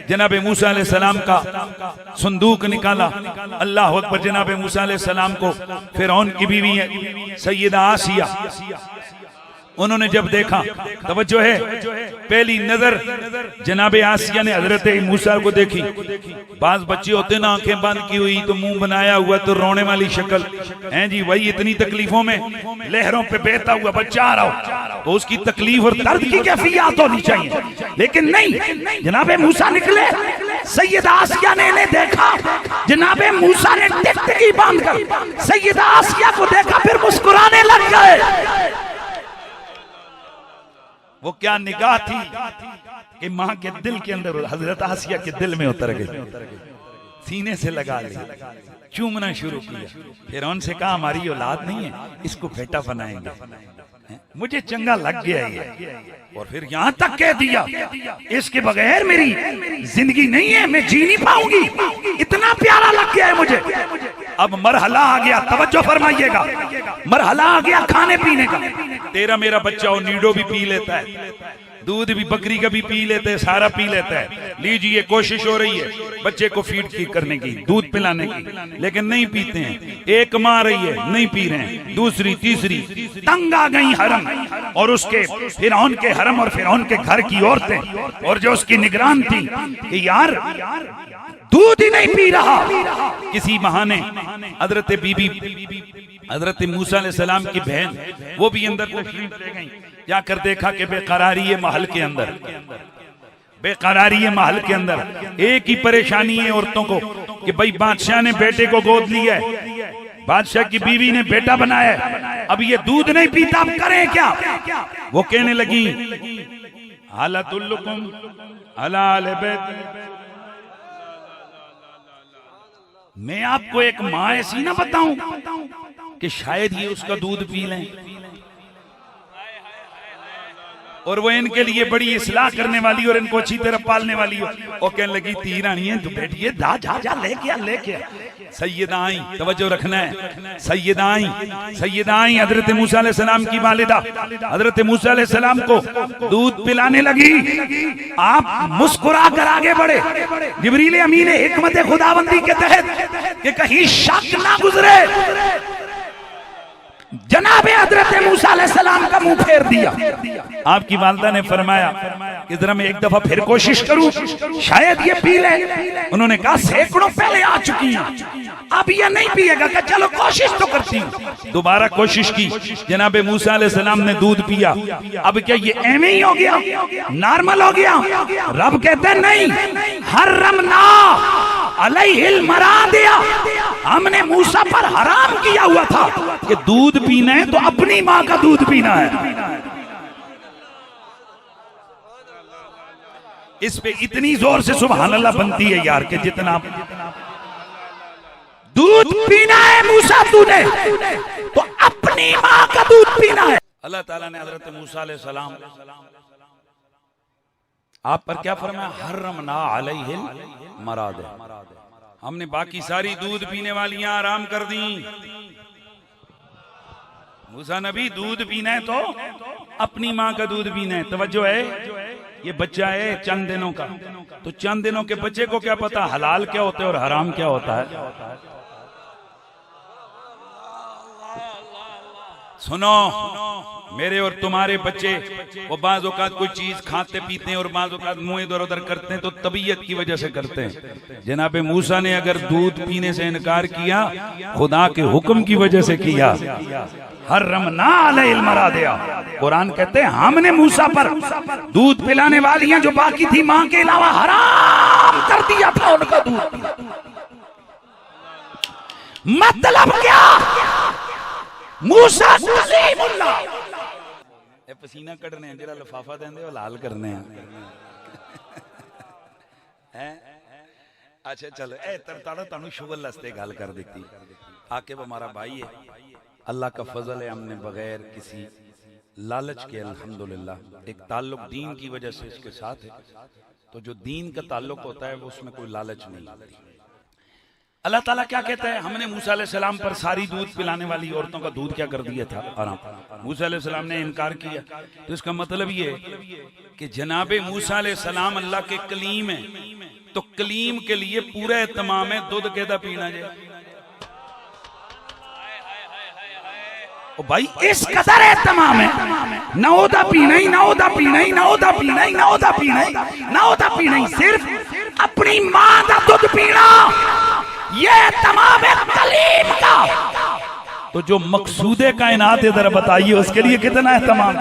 जनाब मूसा अलैहि सलाम का संदूक निकाला। अल्लाह अकबर। जनाब मूसा अलैहि सलाम को फिरौन की बीवी है सैयदा आसिया, उन्होंने जब देखा, तवज्जो है, पहली नजर जनाबे आसिया ने हजरत मूसा को देखी। बाज बच्चे होते ना, आंखें बंद की हुई तो मुंह बनाया हुआ तो रोने वाली शक्ल है जी, वही इतनी तकलीफों में लहरों पे बहता हुआ बच्चा आ रहा हो तो उसकी तकलीफ और दर्द की कैफियत होनी चाहिए। लेकिन नहीं, जनाबे मूसा निकले, सैयदा आसिया ने इन्हें देखा, जनाबे मूसा ने टिकटिकी बांधकर सैयदा आसिया को देखा, फिर मुस्कुराने लग गए। वो क्या निगाह थी कि मां के दिल के अंदर, हजरत आसिया के दिल में उतर गई, सीने से लगा लिया, चूमना शुरू किया। फिर उनसे कहा हमारी औलाद नहीं है, इसको बेटा बनाएंगे, मुझे चंगा लग गया ये। और फिर यहां तक कह दिया इसके बगैर मेरी जिंदगी नहीं है, मैं जी नहीं पाऊंगी, इतना प्यारा लग गया है मुझे। अब मरहला आ गया, तवज्जो फरमाइएगा, मरहला आ गया खाने पीने का। तेरा मेरा बच्चा वो नीडो भी पी लेता है, दूध भी बकरी का भी पी लेते हैं, सारा पी लेता है। लीजिए, कोशिश हो रही है बच्चे को फीड करने की, दूध पिलाने की, लेकिन नहीं पीते हैं। एक माँ रही है, नहीं पी रहे हैं, दूसरी तीसरी, तंग आ गई हरम और उसके फिरौन के हरम और फिरौन के घर की औरतें और जो उसकी निगरान थी कि यार दूध ही नहीं पी रहा। किसी बहाने हजरत बीबी हजरत मूसा अलैहि सलाम की बहन वो भी अंदर तशरीफ ले गई, जाकर देखा कि बेकरारी है महल के अंदर, बेकरारी है महल के अंदर। एक ही परेशानी है औरतों को कि भाई बादशाह ने बेटे को गोद लिया है, बादशाह की बीवी ने बेटा बनाया है, अब ये दूध नहीं पीता, अब करें क्या? वो कहने लगी हालतुल्लुकुम अला अहले बैत, मैं आपको एक माँ ऐसी ना बताऊं कि शायद ये उसका दूध पी लें। और वो इनके लिए बड़ी इस्लाह करने वाली और इनको अच्छी तरह पालने वाली हो। और कहने लगी ती रानी है, तू बैठिए, जा जा जा लेके आ लेके आ। सैयदा आई, तवज्जो रखना है, सैयदा आई हजरत मूसा अलैहि सलाम की वालिदा हजरत मूसा अलैहि सलाम को दूध पिलाने लगी। आप मुस्कुरा कर आगे बढ़े, जिब्रील अमीन हिकमत खुदाबंदी के तहत कि कहीं शक ना गुजरे, जनाबे हजरत मूसा अलैहि सलाम का मुंह फेर दिया। आपकी वालिदा ने फरमाया कि जरा मैं एक दफा फिर कोशिश करूं, शायद ये पी ले। उन्होंने कहा सैकड़ों पहले आ चुकी हैं, अब ये नहीं पिएगा, कि चलो कोशिश तो करती हूं। दोबारा कोशिश की, जनाबे मूसा अलैहि सलाम ने दूध पिया। अब क्या ये एवं ही हो गया, नॉर्मल हो गया? रब कहते नहीं, हर्रमना अलैहिल मरादिया, हमने मूसा पर हराम किया हुआ था कि दूध पीना है तो अपनी मां का दूध पीना है। इस पे इतनी जोर से सुभान अल्लाह बनती है यार कि जितना दूध पीना है मूसा तूने तो अपनी मां का दूध पीना है। अल्लाह ताला ने हजरत मूसा अलैहि सलाम आप पर क्या फरमाया, हर्रमना अलैहिल मराद, हमने बाकी सारी दूध पीने वालियां आराम कर दी। मूसा नबी दूध पीना है तो अपनी मां का दूध पीना है। तवज्जो है, ये बच्चा है चंद दिनों का, तो चंद दिनों के बच्चे को क्या पता हलाल क्या होता है और हराम क्या होता है। सुनो, मेरे और तुम्हारे बच्चे वो बाज़ औक़ात कोई चीज खाते पीते हैं और बाज़ औक़ात मुंह इधर उधर करते हैं तो तबीयत की वजह से करते हैं। जनाबे मूसा ने अगर दूध पीने से इनकार किया, खुदा के हुक्म की वजह से किया। हर्रमना अलैहिल मरादिया, कुरान कहते हैं हमने मूसा पर दूध पिलाने वालियां जो बाकी थी मां के अलावा हराम कर दिया था उनका दूध। मतलब क्या? मूसा कलीमुल्लाह पसीना कढ़ने जरा लिफाफा देंदे हो लाल करने हैं। अच्छा चलो ए तरताड़ा तानू शुगल लस्ते गल कर देती। आके वो हमारा भाई है, अल्लाह का फजल है, हमने बगैर किसी लालच के अल्हम्दुलिल्लाह एक ताल्लुक दीन की वजह से इसके साथ है, तो जो दीन का ताल्लुक होता है वो उसमें कोई लालच नहीं आती। अल्लाह ताला क्या कहता है, हमने मूसा अलैहिस्सलाम पर सारी दूध पिलाने वाली औरतों का दूध क्या कर दिया था आराम। मूसा अलैहिस्सलाम ने इनकार किया, तो इसका मतलब ये कि जनाबे मूसा अलैहिस्सलाम अल्लाह के कलीम है, तो कलीम के लिए पूरा एहतमाम है दूध कहता पीना जाए। ओ भाई इस कदर एहतमाम है, ना ओदा पीना ही, ना ओदा पीना ही, ना ओदा पीना ही, ना ओदा पीना ही, ना ओदा पीना ही, सिर्फ अपनी मां का दूध पीना, ये तमाम है कलीम का। तो जो मकसूदे कायनात है जरा बताइए उसके लिए कितना एहतमाम।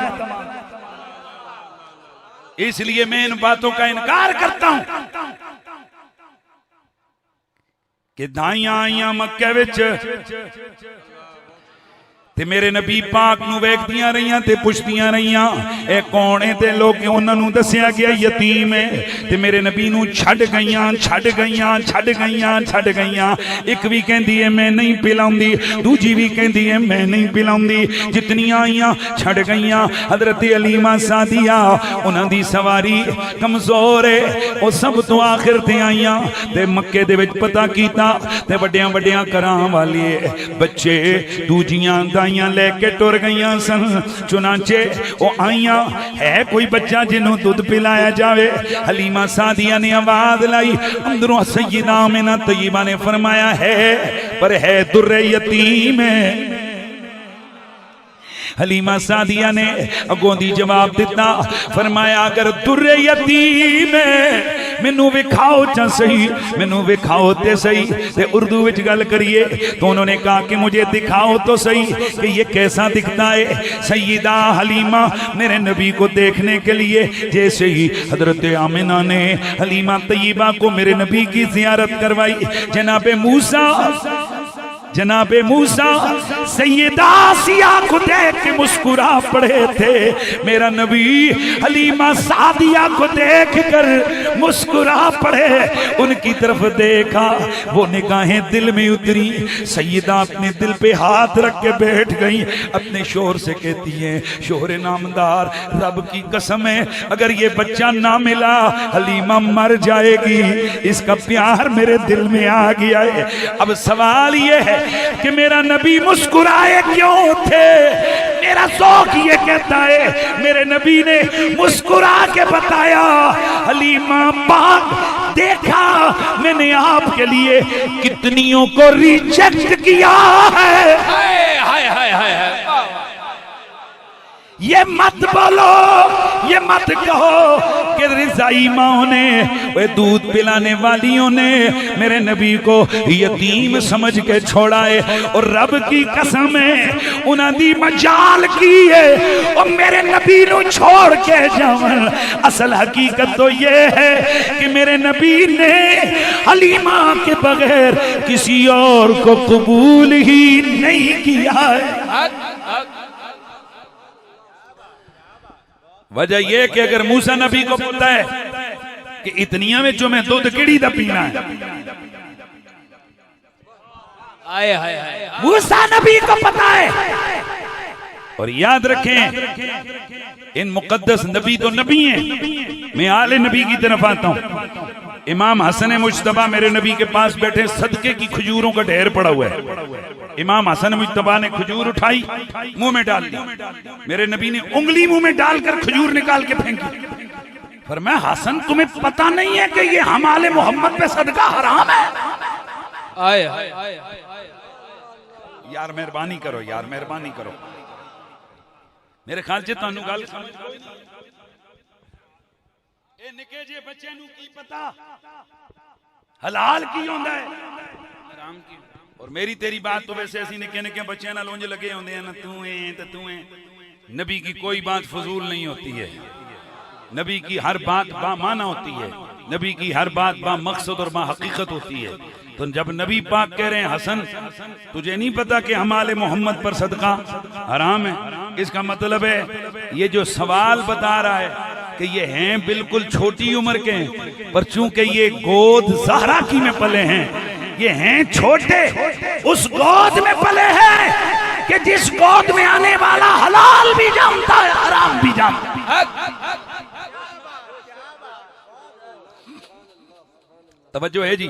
इसलिए मैं इन बातों का इनकार करता हूं कि दाइयां आइयां मक्के विच ते मेरे नबी पाक नूं वेखदियां रहियां ते पुछदियां रहियां ए कौन है, ते लोग उन्हां नूं दस्सिया गया यतीम है, ते मेरे नबी नूं छड्ड गईयां छड्ड गईयां छड्ड गईयां छड्ड गईयां। एक भी कहंदी है मैं नहीं पिलाउंदी, दूजी भी कहंदी है मैं नहीं पिलाउंदी, जितनियां आईयां छड्ड गईयां। हजरत अलीमा सादिया उन्हां दी सवारी कमजोर है, ओ सब तो आखिर ते आईयां ते मक्के दे विच पता कीता ते वड्डियां वड्डियां घरां वाले बच्चे दूजियां दाइयां लेके टुर गईयां सन। चुनाचे ओ आईयां है कोई बच्चा जिन्हों दूध पिलाया जावे। हलीमा सादिया ने आवाज लाई, अंदरों सैयदा आमिना तय्यबा ने फरमाया है, पर है दुर्रे यतीम है। हलीमा सादिया ने अगों दी जवाब दिता, फरमाया अगर दुर्रे यतीम है मैनू विखाओ चा सही, मैनू विखाओ ते सही। ते उर्दू विच गल करिए तो उन्होंने कहा कि मुझे दिखाओ तो सही कि ये कैसा दिखता है। सैयदा हलीमा मेरे नबी को देखने के लिए जैसे ही हजरत आमिना ने हलीमा तय्यबा को मेरे नबी की जियारत करवाई, जनाबे मूसा सैयदा आसिया को देख के मुस्कुरा पड़े थे। मेरा नबी हलीमा सादिया को देख कर मुस्कुरा पड़े, उनकी तरफ देखा, वो निगाहें दिल में उतरी। सैयदा अपने दिल पे हाथ रख के बैठ गई, अपने शोहर से कहती है, शोहर नामदार रब की कसम है अगर ये बच्चा ना मिला हलीमा मर जाएगी, इसका प्यार मेरे दिल में आ गया है। अब सवाल ये है कि मेरा नबी मुस्कुराए क्यों थे? मेरा शौक ये कहता है मेरे नबी ने मुस्कुरा के बताया, हलीमा पाक देखा मैंने आपके लिए कितनियों को रिजेक्ट किया है। हाय हाय हाय हाय, ये मत बोलो, ये मत कहो कि रिजाई माओ ने, वे दूध पिलाने वालियों ने मेरे नबी को यतीम समझ के छोड़ा है। और रब की कसम है उन्हां दी मजाल की है और मेरे नबी नू छोड़ के जावन। असल हकीकत तो ये है कि मेरे नबी ने हलीमा के बगैर किसी और को कबूल ही नहीं किया है। वजह यह कि अगर मूसा नबी को पता है कि इतनिया में जो मैं दूध किड़ी दा पीना है, मूसा नबी को पता है। और याद रखें इन मुकद्दस नबी तो नबी हैं। मैं आले नबी की तरफ आता हूं। इमाम हसन मुज्तबा मेरे नबी के पास बैठे, सदके की खजूरों का ढेर पड़ा हुआ है। इमाम हसन मुज्तबा ने खजूर उठाई, मुंह में डाल दी। मेरे नबी ने उंगली मुंह में डालकर खजूर निकाल के फेंकी। फरमाया हसन तुम्हें पता नहीं है कि ये हमारे मोहम्मद पे सदका हराम है? यार मेहरबानी करो, यार मेहरबानी करो। मेरे ख्याल से तुहानू गल ए निके जे बच्चे नू की पता हलाल की होंदा है हराम की। और मेरी तेरी बात तो वैसे ऐसी निके निके बच्चे नाल उंज लगे होंदे हैं ना, तू है तो तू है। नबी की कोई बात फजूल नहीं होती है, नबी की हर बात बामाना होती है, नबी की हर बात बा मकसद और बा हकीकत होती है। तो जब नबी पाक कह रहे हैं हसन तुझे नहीं पता कि हमारे मोहम्मद पर सदका हराम है, इसका मतलब है ये जो सवाल बता रहा है कि ये हैं बिल्कुल छोटी उम्र के, पर चूंकि ये गोद ज़हरा की में पले हैं, ये हैं छोटे, उस गोद में पले हैं कि जिस गोद में आने वाला हलाल भी जानता है, हराम भी जानता है। तवज्जो है जी।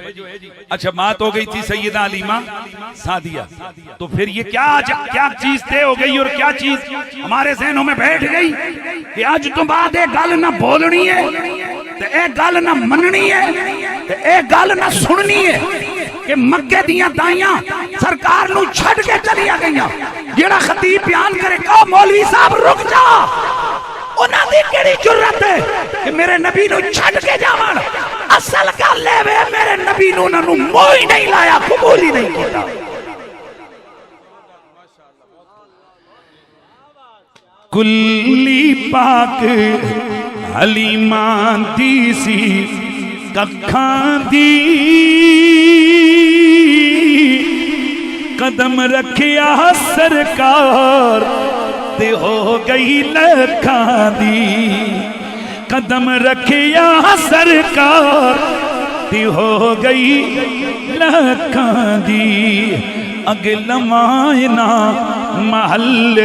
अच्छा, मात हो गई थी सैयदा अलीमा सादिया, तो फिर ये क्या चीज तय हो गई और क्या चीज हमारे जहनों में बैठ गई कि आज तो बाद एक गल ना बोलनी है, तो एक गल ना मननी है, तो एक गल ना सुननी है कि मक्के दियां दाइयां सरकार नू छड़ के चलिया गईयां। जेड़ा खतीब बयान करे कहो मौलवी साहब रुक जा, उन्हां दी केड़ी जुर्रत है कि मेरे नबी नू छड़ के जावन। असल गल है मेरे नबी नू उन्हां नू मोह ही नहीं लाया, कबूल ही नहीं किया। कुल्ली पाक हलीमा दी सी कखां दी, कदम रखिया सरकार ते हो गई लखां दी, कदम रखिया सरकार ते हो गई लखां दी। अगलवाए ना महल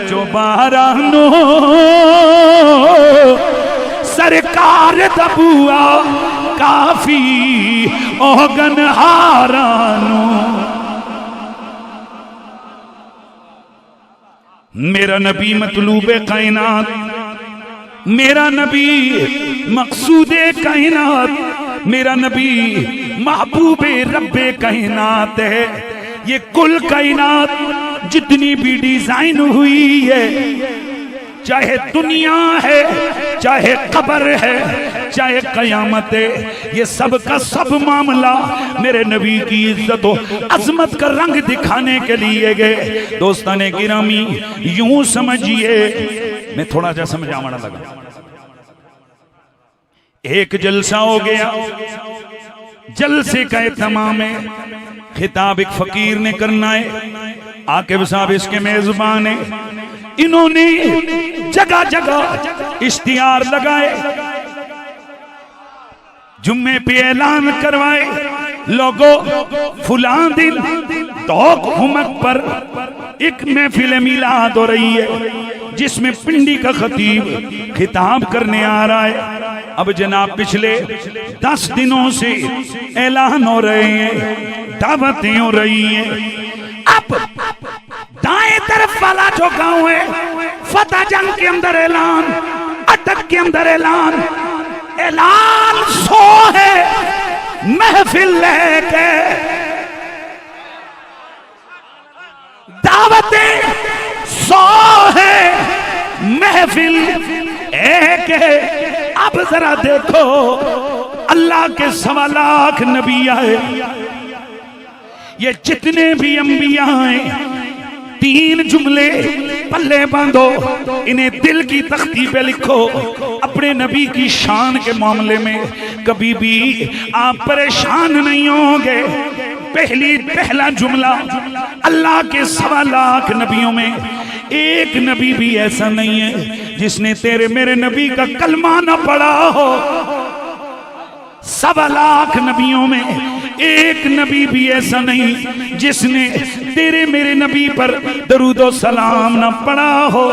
जो बारानो, सरकार दबुआ काफी ओगन हारानो। मेरा नबी मतलूबे कायनात, मेरा नबी मकसूदे कायनात, मेरा नबी महबूबे रब्बे कायनात है। ये कुल कायनात जितनी भी डिजाइन हुई है, चाहे दुनिया है, चाहे कब्र है, चाहे कयामत है, ये सब का सब मामला मेरे नबी की इज्जत और अजमत का रंग दिखाने के लिए गए। दोस्ताने गिरामी, यूं समझिए, मैं थोड़ा जा समझावना लगा। एक जलसा हो गया, जलसे का एहतमाम है, खिताब एक फकीर ने करना है, आकिब साहब इसके मेजबान है। इन्होंने जगह जगह इश्तिहार लगाए, जुम्मे पे ऐलान करवाए, लोगों फुलां दिन तोक हुमक पर एक महफिल मिलाद हो रही है जिसमें पिंडी का खतीब खिताब करने आ रहा है। अब जनाब पिछले 10 दिनों से ऐलान हो रहे हैं, दावतें हो रही हैं। अब दाएं तरफ वाला जो गांव है, फतेह जंग के अंदर ऐलान, अटक के अंदर ऐलान, ऐलान सो है महफिल लेके, दावतें सो है महफिल एक है। अब जरा देखो, अल्लाह के 1.25 लाख नबी आए, ये जितने भी अंबिया हैं, 3 जुमले पल्ले बांधो, इन्हें दिल की तख्ती पे लिखो। अपने नबी की शान के मामले में कभी भी आप परेशान नहीं होंगे। पहला जुमला, अल्लाह के 1.25 लाख नबियों में एक नबी भी ऐसा नहीं है जिसने तेरे मेरे नबी का कलमा न पढ़ा हो। 1.25 लाख नबियों में एक नबी भी ऐसा नहीं जिसने तेरे मेरे नबी पर दरूदो सलाम न पढ़ा हो।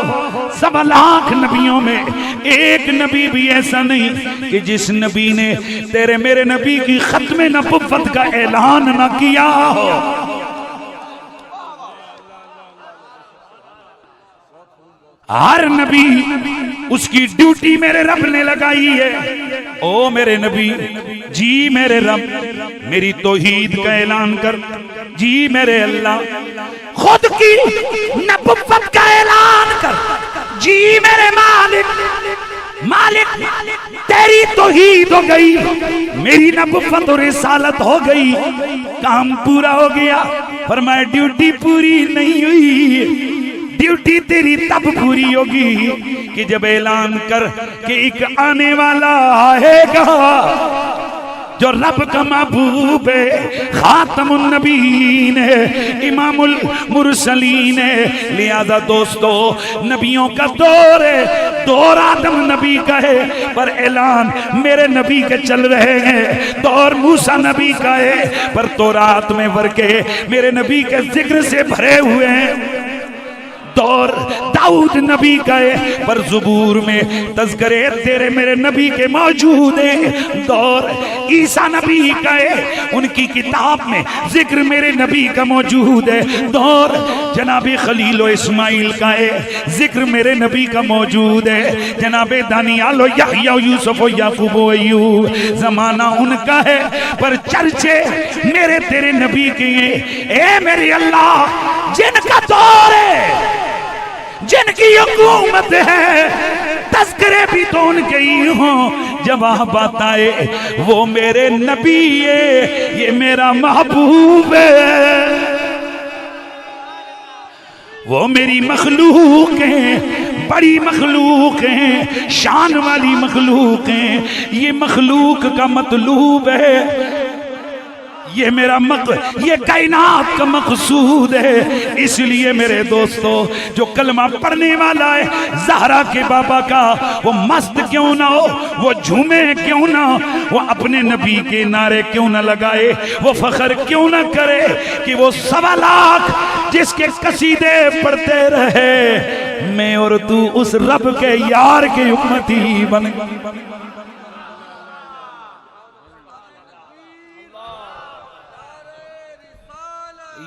1.25 लाख नबियों में एक नबी भी ऐसा नहीं कि जिस नबी ने तेरे मेरे नबी की खत्मे नबुव्वत का ऐलान न किया हो। हर नबी उसकी ड्यूटी मेरे रब ने लगाई है। ओ मेरे नबी, जी मेरे रब, मेरी तौहीद का ऐलान कर। जी मेरे अल्लाह, खुद की नबुव्वत का ऐलान कर। जी मेरे मालिक, मालिक तेरी तौहीद हो गई, मेरी नबुव्वत और रिसालत हो गई, काम पूरा हो गया। फरमाया ड्यूटी पूरी नहीं हुई, ड्यूटी तेरी तब पूरी होगी कि जब ऐलान कर कि एक आने वाला आएगा जो रब का महबूब है, खातमुन नबीन है, इमामुल मुरसलीन है। लिहाजा दोस्तों, नबियों का दौर है, दौर आदम नबी का है, पर ऐलान मेरे नबी के चल रहे हैं। दौर मूसा नबी का है, पर तौरात में वर्के मेरे नबी के जिक्र से भरे हुए हैं। दौर दाऊद नबी का है, पर ज़बूर में तज़किरे तेरे मेरे नबी के मौजूद है। दौर ईसा नबी का है, उनकी किताब में जिक्र मेरे नबी का मौजूद है। दौर जनाबे खलील व इस्माइल का है, जिक्र मेरे नबी का मौजूद है। जनाबे दानियाल व यहया यूसुफ व याकूब व अय्यूब जमाना उनका है, पर चर्चे मेरे तेरे नबी के हैं। ए मेरे अल्लाह, जिनका दौर है, जिनकी हुकूमत है, तज़किरे भी तो उनके ही हों। जवाब आता है वो मेरे नबी है, ये मेरा महबूब है, वो मेरी मखलूक है, बड़ी मखलूक है, शान वाली मखलूक है। ये मखलूक का मतलूब है, ये मेरा ये कायनात का मकसूद है। इसलिए मेरे दोस्तों, जो कलमा पढ़ने वाला है ज़हरा के बाबा का, वो मस्त क्यों ना हो, वो झूमे क्यों ना, वो अपने नबी के नारे क्यों ना लगाए, वो फख्र क्यों ना करे कि वो 1.25 लाख जिसके कसीदे पढ़ते रहे, मैं और तू उस रब के यार के उम्मती बन।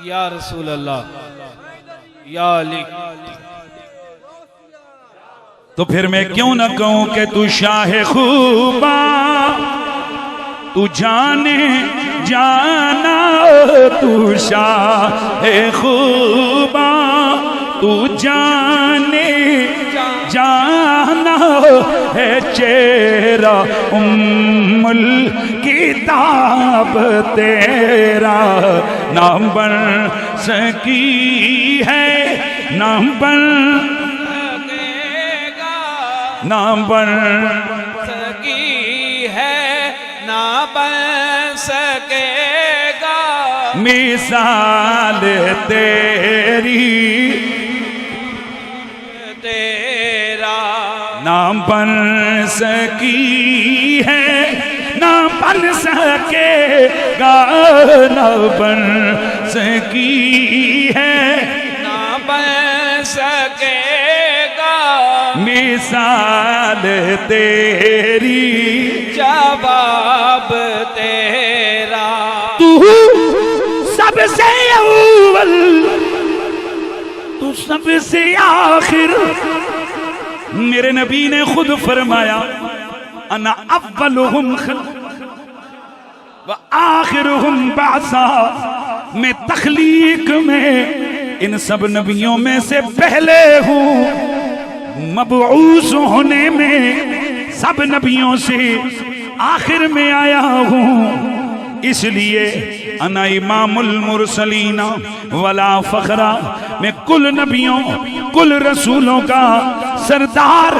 या रसूल अल्लाह, या अली। तो फिर मैं क्यों ना कहूं कि तू शाह खूबा, तू जाने जाना, तू शाह खूबा, तू जाने जाना है चेहरा उम्मुल किताब तेरा। नाम बन सकी है, नाम बन नाम बन सकी है, ना बन सकेगा मिसाल तेरी, तेरा नाम बन सकी है, ना बन सकेगा, ना बन सकी है, ना बन सकेगा मिसाल तेरी, जवाब तेरा। तू सबसे अव्वल, तू सबसे आखिर। मेरे नबी ने खुद फरमाया अना अव्वलुहुम व आखिरुहुम बासा, मैं तख्लीक में इन सब नबियों में से पहले हूँ, मबऊस होने में सब नबियों से आखिर में आया हूँ। इसलिए अना इमामुल मुरसलीना वला फखरा, मैं कुल नबियों कुल रसूलों का सरदार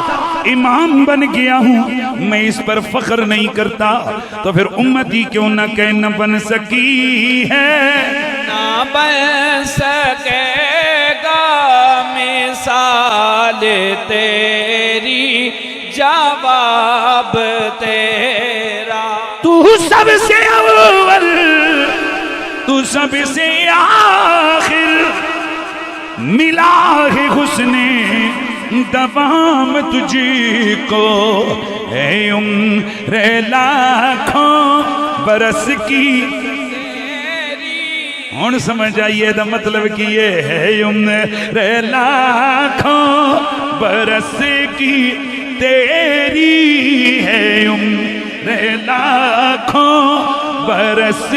इमाम बन गया हूँ। मैं इस पर फख्र नहीं करता, तो फिर उम्मती क्यों न कह न बन सकी है, ना बन सकेगा मिसाल तेरी, जवाब तेरा। तू सबसे अव्वल, तू सबसे आखिर, मिला है हुस्ने दवाम तुझको, है उम्र लाखों बरस की। हुण समझ आइए दा मतलब की ये है उम्र लाखों बरस की तेरी, है उम्र लाखों बरस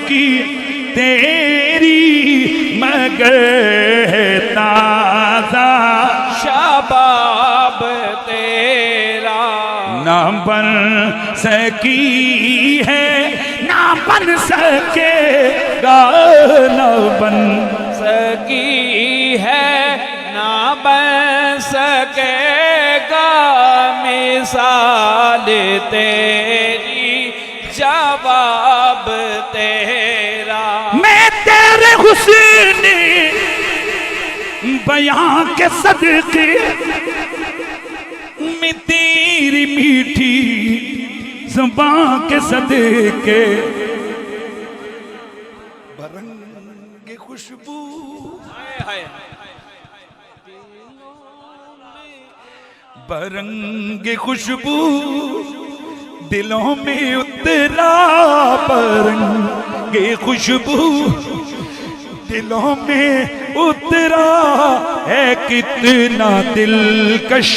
की तेरी, मगर ताज़ा शबाब तेरा। ना बन सकी है, ना बन सकेगा, ना बन सकी है, ना बन सकेगा मिसाल तेरी, जवाब तेरा। मैं तेरे हुस्न बयां के सदके में, तेरी मीठी ज़ुबान के सदके, बरंगे खुशबू बरंगे खुशबू दिलों में उतरा, बरंगे खुशबू दिलों में उतरा है, कितना दिलकश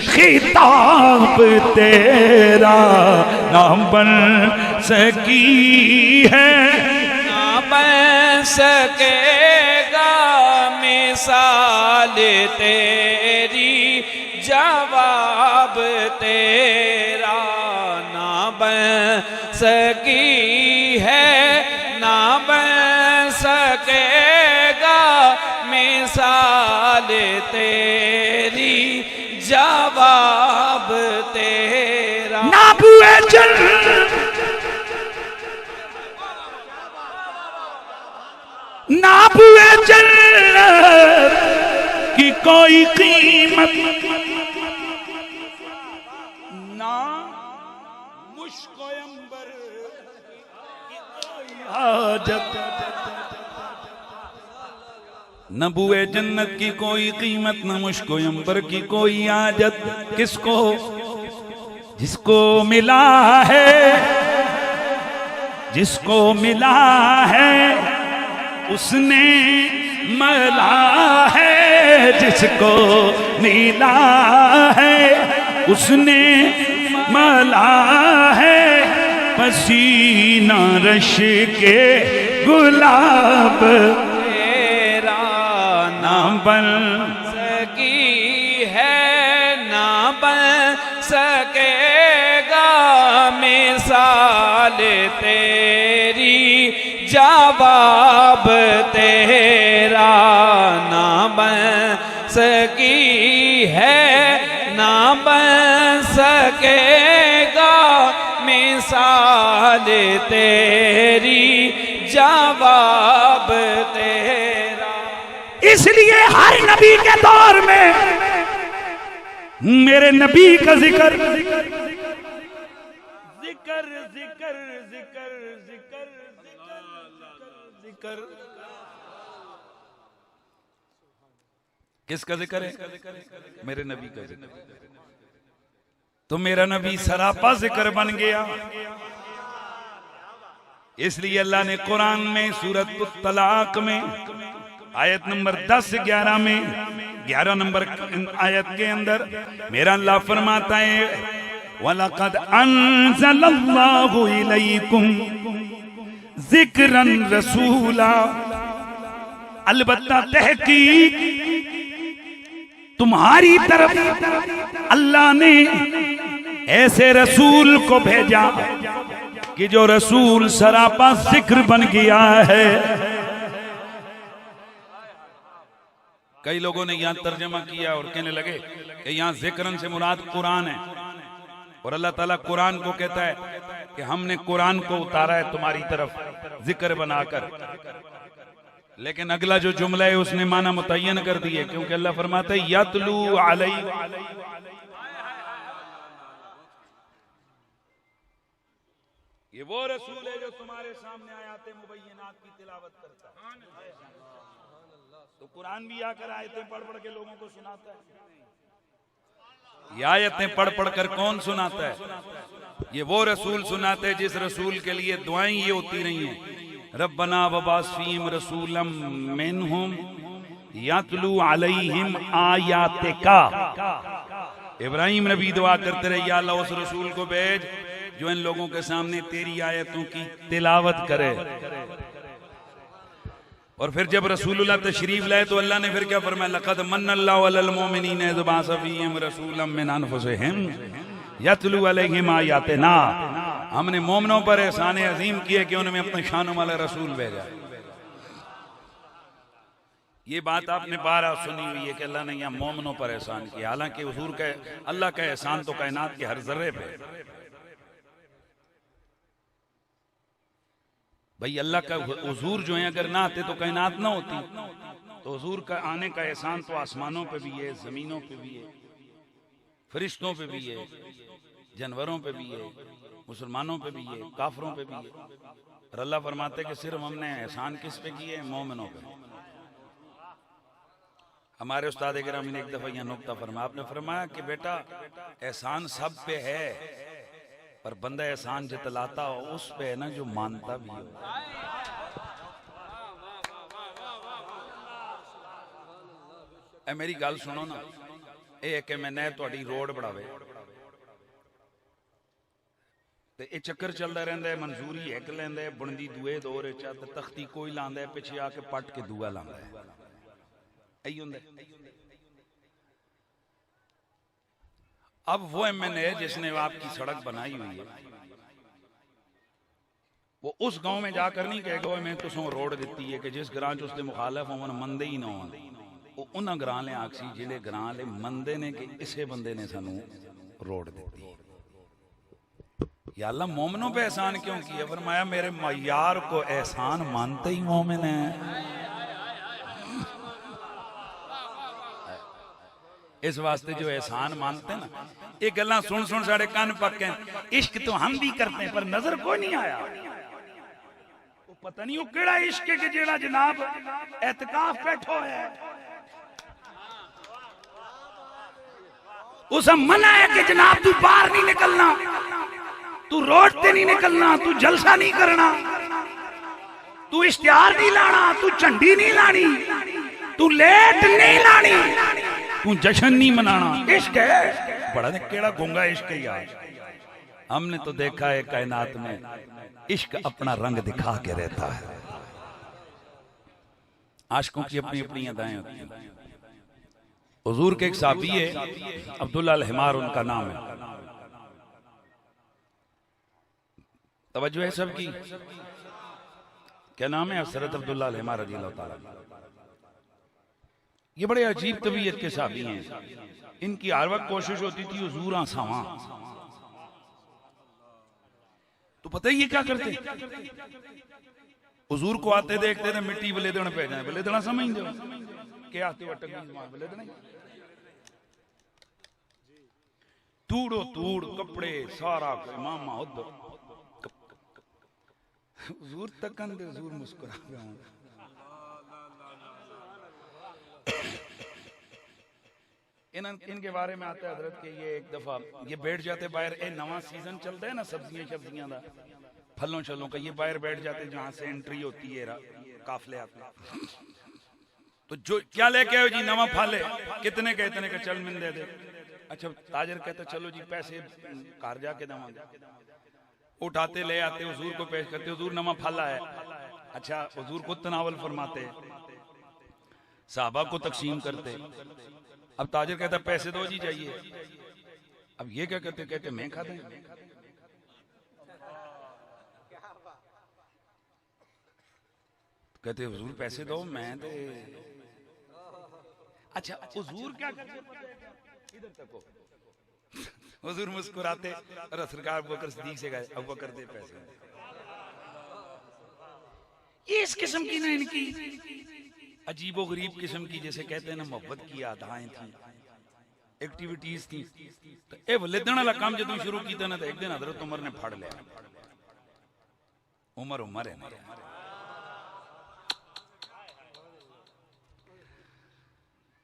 खिताब तेरा, ना बन सकी है ना बन सकेगा मिसाल तेरी, जवाब तेरा ना बन सकी है, ना बन सकेगा मिसाल तेरी, जवाब तेरा। नाबुए जल नाबुए जन्नत की कोई कीमत ना, मुश्को अंबर की कोई हाजत, नबुए जन्नत की कोई कीमत न मुश्को अंबर की कोई आजत। किसको? जिसको मिला है, जिसको मिला है उसने मला है, जिसको मिला है उसने मला है, पसीना रश के गुलाब तेरा ना बन सकी है, ना बन सकेगा मिसाल तेरी, जवाब तेरा ना बन सकी है, ना बन सकेगा मिसाल तेरी, जवाब तेरा। इसलिए हर नबी के दौर में मेरे नबी का जिक्र जिक्र जिक्र जिक्र जिक्र जिक्र। किसका जिक्र है? मेरे नबी का जिक्र। तो मेरा नबी सरापा जिक्र बन गया। इसलिए अल्लाह ने कुरान में सूरत तलाक में आयत नंबर 10-11 में 11 नंबर आयत के अंदर मेरा अल्लाह फरमाता है, वलक़द अंज़लल्लाहु इलैकुम ज़िक्रन रसूला, अलबत्ता तहकीक तुम्हारी तरफ अल्लाह ने ऐसे रसूल को भेजा कि जो रसूल सरापा जिक्र बन गया है। कई लोगों ने यहां तर्जमा किया और कहने लगे कि यहां जिक्रन से मुराद कुरान है, और अल्लाह ताला कुरान को कहता है कि हमने कुरान को उतारा है तुम्हारी तरफ जिक्र बनाकर। लेकिन अगला जो जुमला है उसने माना मुतय्यन कर दिए, क्योंकि अल्लाह फरमाता है यतलू अलई, ये वो रसूल है जो तुम्हारे सामने आयाते मुबय्यनात की तिलावत करता है। तो कुरान भी आकर आयतें पढ़ पढ़ के लोगों को सुनाता है। ये आयतें पढ़ पढ़ कर कौन सुनाता है? ये वो रसूल सुनाते हैं जिस रसूल के लिए दुआएं ये होती रही हैं, रब्बना वबासफीम रसूलम मिनहुम यतलू अलैहिम आयातिका। इब्राहिम नबी दुआ करते रहे, या अल्लाह उस रसूल को भेज जो इन लोगों के सामने तेरी आयतों की तिलावत करे। और फिर जब रसूलुल्लाह तशरीफ लाए तो अल्लाह ने फिर क्या फरमाया, लक़द मन्नल्लाहु अलल मुमिनीना इज़ बअसा फ़ीहिम रसूलन मिन अनफुसिहिम यतलू अलैहिम आयातिना। हमने मोमिनों पर एहसान अजीम किए कि उन्होंने अपने शानों वाला रसूल भेजा। ये बात आपने बारह सुनी हुई है कि अल्लाह ने यहाँ मोमिनों पर एहसान किया, हालांकि हुजूर का अल्लाह का एहसान तो कायनात के हर जर्रे पे। भाई अल्लाह का हुजूर जो है अगर ना आते तो कायनात ना होती। तो हुजूर का आने का एहसान तो आसमानों पे भी है, जमीनों पे भी है, फरिश्तों पे भी है, जानवरों पे भी है, मुसलमानों पे भी है, काफरों पे भी है। और अल्लाह फरमाते कि सिर्फ हमने एहसान किस पे किए? मोमिनों पे। हमारे उस्ताद गिरामी ने एक दफा यह नुक्ता फरमाया, आपने फरमाया कि बेटा एहसान सब पे है, पर बंदा एहसान जतलाता हो उस पे है ना जो मानता भी हो। ए मेरी गल सुनो ना, ये कि मैंने थोड़ी रोड बढ़ावे ते ये चक्कर चलता रहता है, मंजूरी एक लेंदा है, बुनदी दुए दौर ते तख्ती कोई लांदा है, पिछे आके पट के दुआ लांदा है। यही हुंदा है। अब वो एमएनए जिसने आपकी सड़क बनाई हुई है, वो उस गांव में जाकर नहीं कहेगा मैं तुसों रोड दी है कि जिस ग्रां च उसके मुखालफ होवन मंदे ही ना हो, वो उन्होंने ग्रां ले आखसी जिले ग्रां ले मंदे ने कि इसे बंदे ने सानू रोड दी। या अल्लाह मोमिनों पे एहसान क्यों किया? फरमाया मेरे यार को एहसान मानते ही मोमिन है। इस वास्ते जो एहसान मानते ना, ये गल्लां सुन सुन साढ़े कान पक्के हैं। इश्क तो हम भी करते हैं पर नजर कोई नहीं आया। वो पता नहीं वो केड़ा इश्क है कि जेड़ा जनाब एतकाफ बैठो है, उसे मना है कि जनाब तू बाहर नहीं निकलना, तू रोड पे नहीं निकलना, तू जलसा नहीं करना, तू इश्तिहार नहीं लाना, तू झंडी नहीं लानी, तू लेट नहीं लानी, तू जश्न नहीं मनाना। इश्क है बड़ा ने केड़ा गूंगा इश्क है यार। हमने तो देखा है कायनात में इश्क अपना रंग दिखा के रहता है। आशिकों की अपनी अपनी अदाएं होती हैं। हुजूर के एक साहबी है, अब्दुल्ला अल हिमार उनका नाम है। तवज्जो है सबकी? क्या नाम है? हजरत अब्दुल्ला अल हिमार रज़ी अल्लाह ताला। ये बड़े अजीब तबीयत के साहबी हैं। इनकी हर वक्त कोशिश होती थी हुजूर आसावा। तो पता ही ये क्या करते, हुजूर को आते देखते थे मिट्टी बलेदण पे जाए, बलेदना समझ दो क्या आते हो बलेदना, तूड़ो तूड़ कपड़े सारा मामा उधर हुजूर तकन दे, हुजूर मुस्कुरा रहे। इनके बारे में आता है हजरत के ये एक दफा ये बैठ जाते बाहर, ए नवा सीजन चलता है ना सब्जियां शब्जियां का, फलों शलों का, ये बाहर बैठ जाते जहां से एंट्री होती है काफले आते। तो जो क्या लेके आयो जी? नवा फल है। कितने का? इतने का। चल मिल दे दे। अच्छा ताजर कहते चलो जी पैसे घर जाके देवांगे। उठाते ले आते, हुजूर को पेश करते, हुजूर नवा फल आया। अच्छा हुजूर को तनावल फरमाते, साहबा को तकसीम करते। अब ताजर कहता पैसे दो जी जाइए। अब ये क्या कहते? कहते मैं खा दूं। कहते हुजूर पैसे दो मैं दे। अच्छा हुजूर क्या करते? इधर तक हुजूर मुस्कुराते और सरकार अबू बकर सिद्दीक से गए, अबू बकर दे पैसे। ये इस किस्म की ना इनकी अजीबो गरीब किस्म की, जैसे कहते हैं ना मोहब्बत की अदाएं थी, एक्टिविटीज थी। तो ये वलेदन वाला काम जो शुरू किया ना, तो एक दिन हजरत उमर ने फड़ लिया। उमर है ना,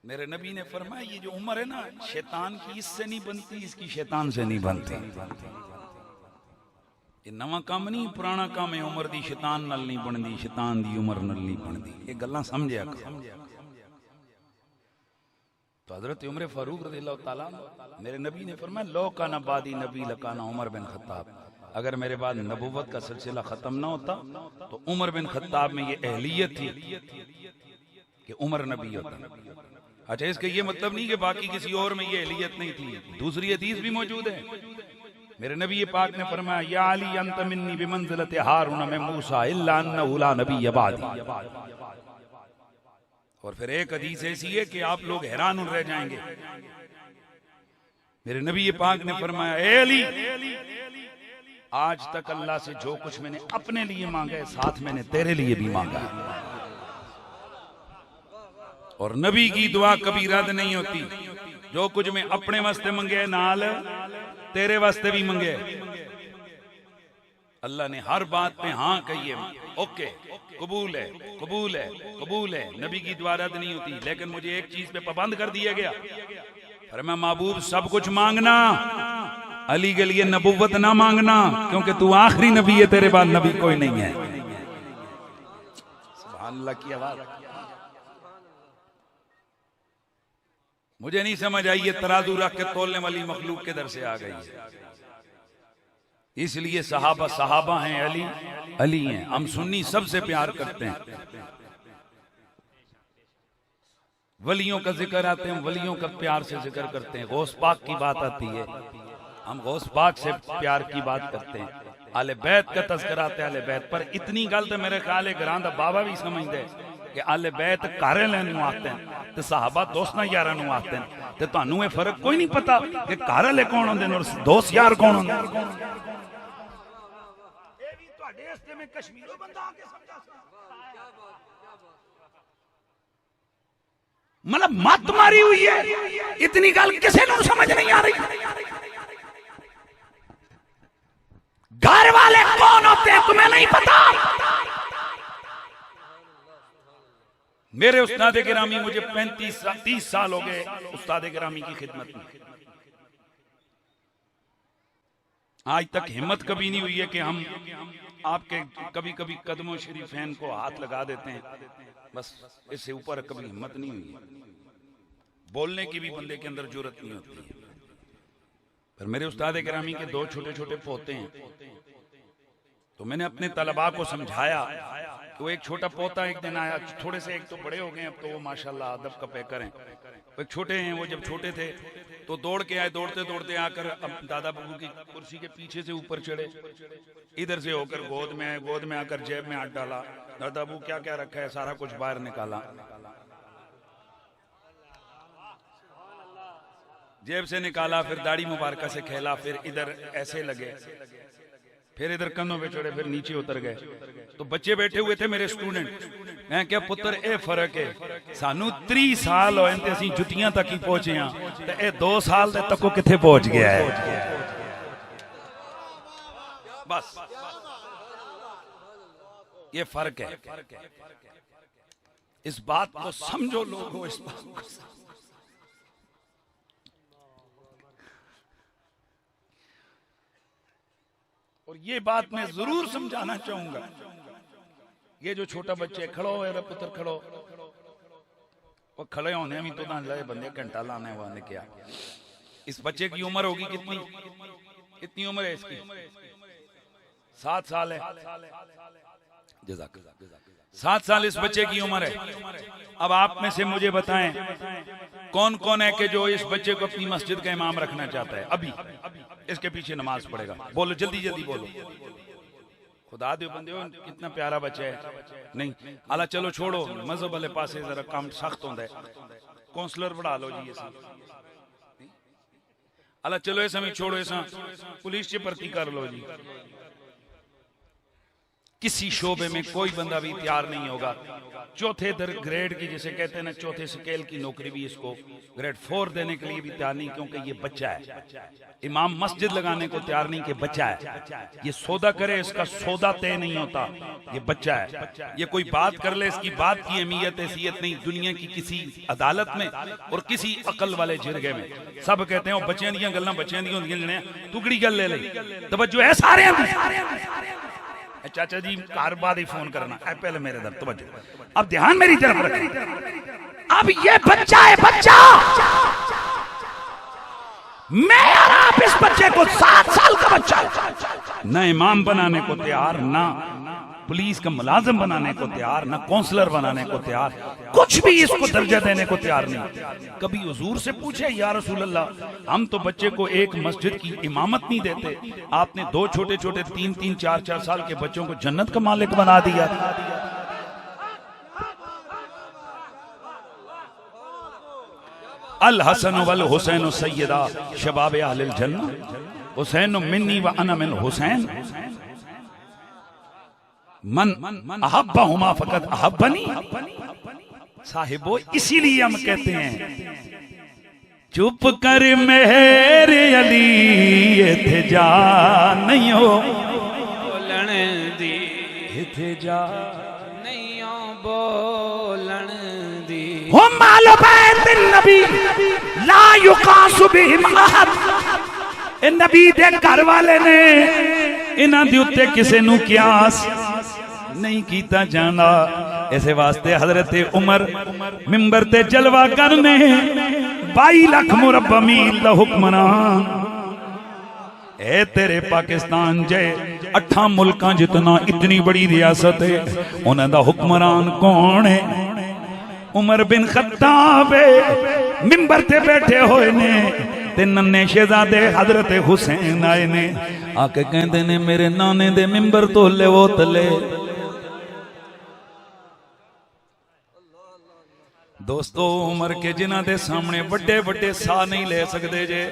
मेरे नबी ने फरमाया ये जो उमर है ना, शैतान की इससे नहीं बनती, इसकी शैतान से नहीं बनती। ये नवा काम नहीं, पुराना काम है। उमर दी शैतान नल नहीं बनती, शैतान दी उमर नल नहीं बनती। ये गल्लां समझिया करो। तो हजरत उमर फारूक रज़ियल्लाहु ताला मेरे नबी ने फरमाया लो का नबादी नबी लकाना उमर बिन खत्ताब। अगर मेरे बाद नबूवत का सिलसिला खत्म ना होता तो उमर बिन खत्ताब में ये अहलियत थी कि उमर नबी होता। अच्छा इसका ये मतलब नहीं कि बाकी किसी और में ये अहलियत नहीं थी। दूसरी हदीस भी मौजूद है, मेरे नबी पाक ने फरमाया या अली अंत मिन्नी बिमंज़िलति हारून में मूसा इल्ला अन्नहु ला नबी बादी। और फिर एक हदीस ऐसी है कि आप लोग हैरान रह जाएंगे। मेरे नबी पाक ने फरमाया ए अली, आज तक अल्लाह से जो कुछ मैंने अपने लिए मांगा है साथ मैंने तेरे लिए भी मांगा है। और नबी की दुआ कभी रद्द नहीं होती। जो कुछ मैं अपने वास्ते मंगे नाल तेरे वास्ते भी मंगे। अल्लाह ने हर बात पे हाँ कही है, ओके, कबूल है, कबूल है, कबूल है। नबी की दुआ रद्द नहीं होती, लेकिन मुझे एक चीज पे पाबंद कर दिया गया, फरमाया महबूब सब कुछ मांगना, अली के लिए नबुव्वत ना मांगना, क्योंकि तू आखिरी नबी है, तेरे बाद नबी कोई नहीं है। सुभान अल्लाह की आवाज। मुझे नहीं समझ आई ये तराजू रख के तोलने वाली मखलूक किधर से आ गई है। इसलिए सहाबा सहाबा हैं, अली अली हैं। हम सुन्नी सबसे प्यार करते हैं, वलियों का जिक्र आते हैं, वलियों का प्यार से जिक्र करते हैं। गौस पाक की बात आती है, हम गौस पाक से प्यार की बात करते हैं। आले बैत का तज़किरा आते हैं, आले बैत पर इतनी गल तो मेरे ख्याल है ग्रां दा बाबा भी समझते कि आले बैत घर लेने आते हैं ते सहाबा दोस्तां यारां नूं आते हैं। ते तुहानूं ये फर्क कोई नहीं पता कि घर वाले कौन होंदे ने और दोस्त यार कौन होंदे। मतलब मत मारी हुई है, इतनी गल किसी को समझ नहीं आ रही। घर वाले कौन होते हैं तुम्हें नहीं पता। मेरे उस्ताद गिरामी, मुझे 30 साल हो गए उस्ताद गिरामी की खिदमत में। आज तक हिम्मत कभी नहीं हुई है कि हम आपके कभी कभी कदमों शरीफैन को हाथ लगा देते हैं, बस इससे ऊपर कभी हिम्मत नहीं हुई है। बोलने की भी बंदे के अंदर जुर्रत नहीं होती है। पर मेरे उस्ताद गिरामी के 2 छोटे छोटे पोते हैं, तो मैंने अपने तलबा को समझाया कि वो एक छोटा पोता एक दिन आया, थोड़े से एक तो बड़े हो गए अब तो वो माशाल्लाह अदब का पैकर हैं, वो एक छोटे हैं। वो जब छोटे थे तो दौड़ के आए, दौड़ते दौड़ते आकर अब दादा बाबू की कुर्सी के पीछे से ऊपर चढ़े, इधर से होकर गोद में आए, गोद में आकर जेब में हाथ डाला, दादा बाबू क्या क्या रखा है सारा कुछ बाहर निकाला, जेब से निकाला, फिर दाढ़ी मुबारक से खेला, फिर इधर ऐसे लगे, फिर इधर कंधों पे चढ़े, फिर नीचे उतर गए। तो बच्चे बैठे हुए थे मेरे स्टूडेंट, मैं क्या पुत्र ए फर्क है, सानू 30 साल होए ते असीं जुतियां तक ही पहुंचे हां ते ए 2 साल दे तक किथे पहुंच गया है। बस ये फर्क है। इस बात को समझो लोगों, इस बात को और ये बात मैं जरूर समझाना चाहूंगा। ये जो छोटा बच्चे खड़ो है पुत्र खड़ो, वो खड़े होने में तो ना लगे बंदे घंटा लाने वाले क्या। इस बच्चे की उम्र होगी कितनी, कितनी उम्र है इसकी? 7 साल है। 7 साल इस बच्चे की उम्र है। अब आप में से मुझे बताएं कौन कौन है कि जो इस बच्चे को अपनी मस्जिद का इमाम रखना चाहता है? अभी इसके पीछे नमाज पढ़ेगा। बोलो जल्दी जल्दी बोलो। खुदा दे बंदे हो कितना प्यारा बच्चा है। नहीं अल्लाह चलो छोड़ो, मजहब वाले पास जरा काम सख्त होता है, काउंसलर बढ़ा लो जी। अल्लाह चलो ऐसा में छोड़ो, ऐसा पुलिस से भर्ती कर लो जी। किसी शोबे में कोई बंदा भी तैयार नहीं होगा। चौथे ग्रेड की जिसे कहते हैं ना, चौथे स्केल की नौकरी भी इसको ग्रेड 4 देने के लिए भी तैयार नहीं, क्योंकि ये बच्चा है। इमाम मस्जिद लगाने को तैयार नहीं कि बच्चा है। ये सौदा करे, इसका सौदा तय नहीं होता, ये बच्चा है। ये कोई बात कर ले, इसकी बात की अहमियत हैसियत नहीं दुनिया की किसी अदालत में और किसी अकल वाले जिरगे में। सब कहते हैं बच्चियां दी गल्लां बच्चियां दी होंदियां ने, टुकड़ी गल ले ले। तवज्जो है सारे चाचा जी, कार बाद ही फोन करना है, पहले मेरे दर तवज्जो। अब ध्यान मेरी तरफ रखें। अब ये बच्चा है, बच्चा। मैं और आप इस बच्चे को 7 साल का बच्चा न इमाम बनाने को तैयार, ना पुलिस का मुलाजिम बनाने को तैयार, ना काउंसलर बनाने को तैयार, कुछ भी इसको दर्जा देने को तैयार नहीं। कभी हुजूर से पूछे या रसूल अल्लाह, हम तो बच्चे को एक मस्जिद की इमामत नहीं देते, आपने 2 छोटे छोटे 3-3, 4-4 साल के बच्चों को जन्नत का मालिक बना दिया। अल हसन वल हुसैन सय्यदा शबाब अहलिल जन्नह, हुसैन मिन्नी व अना मिन हुसैन, मन अहब्बहुमा फकत अहब्बनी। साहिबो इसीलिए हम कहते हैं चुप कर मेरे अली थे जा नहीं हो, किथे जा नहीं बोलन दी हम आल बैत नबी ला युकासु बिहिम अहद। ए नबी दे घर वाले ने इन्हां दे उत्ते किसे नू कियास नहीं कीता जाना। ऐसे वास्ते हजरत उमर मिंबर ते जलवा करने 22 लाख मुरब्बा मील दा हुक्मरान। ए तेरे पाकिस्तान जे 8 मुल्कां जितना इतनी बड़ी रियासत है, उन्हां दा हुक्मरान कौन है? उमर बिन खत्ताब मिंबर ते बैठे होए ने ते नन्हे शहजादे हजरत हुसैन आए ने, आके कहंदे ने मेरे नाने दे मिंबर तो ले वो तले। दोस्तों उमर के जिन्हां दे सामने बड़े बड़े सा नहीं ले सकते जे,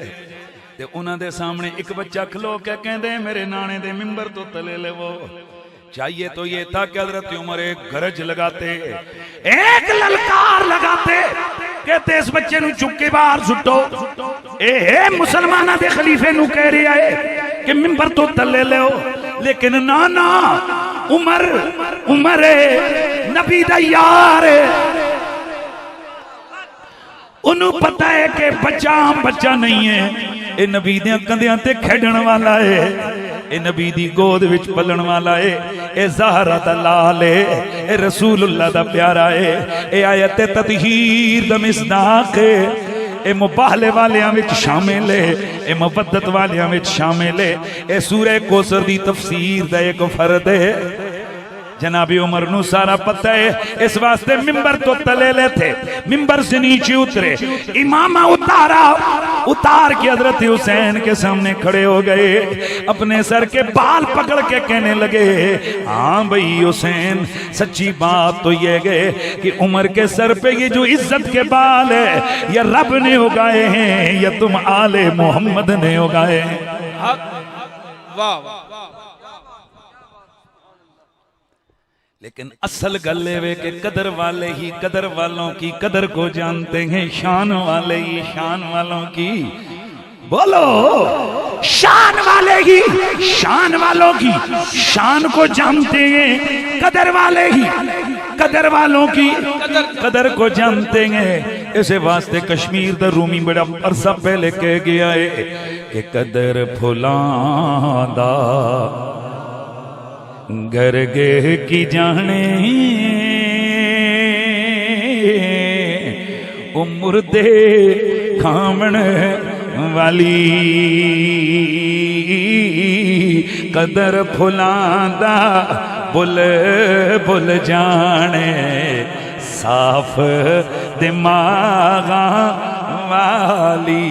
ते उन्हां दे सामने एक बच्चा खलो के कहंदे मेरे नाने दे मिंबर तो तले ले वो। चाहिए तो ये था कि हजरत उमर एक गरज लगाते, एक ललकार लगाते, कहते इस बच्चे नू चुक के बाहर सुटो। ए मुसलमाना दे खलीफे नू कह रहा है कि मिंबर तो तले लो, लेकिन ना ना उमर उमर नबी दा यार, उन्होंने पता है कि बच्चा आम बच्चा नहीं है, ये नबी दे कंधियां ते खेडण वाला है, ये नबी दी गोद विच पलण वाला है, ये ज़हरा दा लाल है, ये रसूलुल्लाह दा प्यारा है, ये आयत ततहीर दा मिसदाक है, ये मुबाहले वालियां विच शामिल है, ये मुबद्दत वालियां विच शामिल है, ये सूरह कौसर दी तफसीर दा एक फर्द है। जनाबी उमर नू सारा पता है, इस वास्ते मिंबर तो तले ले थे, मिंबर से नीचे उतरे, इमामा उतारा, उतार के हजरत हुसैन के सामने खड़े हो गए, अपने सर के बाल पकड़ के कहने लगे हाँ भाई हुसैन, सच्ची बात तो ये है कि उमर के सर पे ये जो इज्जत के बाल है या रब ने उगाए हैं या तुम आले मोहम्मद ने उगाए हैं। वाह वाह। लेकिन असल गल वे के कदर वाले ही कदर वालों की कदर को जानते हैं, शान वाले ही शान वालों की, बोलो शान वाले ही शान वालों की शान को जानते हैं, कदर वाले ही कदर वालों की कदर को जानते हैं। इसे वास्ते कश्मीर दा रूमी बड़ा अरसा पहले कह गया है कि कदर फुलांदा गरगे की जाने ओ मुर्दे खामण वाली, कदर फुलांदा बुल बुल जाने साफ दिमागा वाली।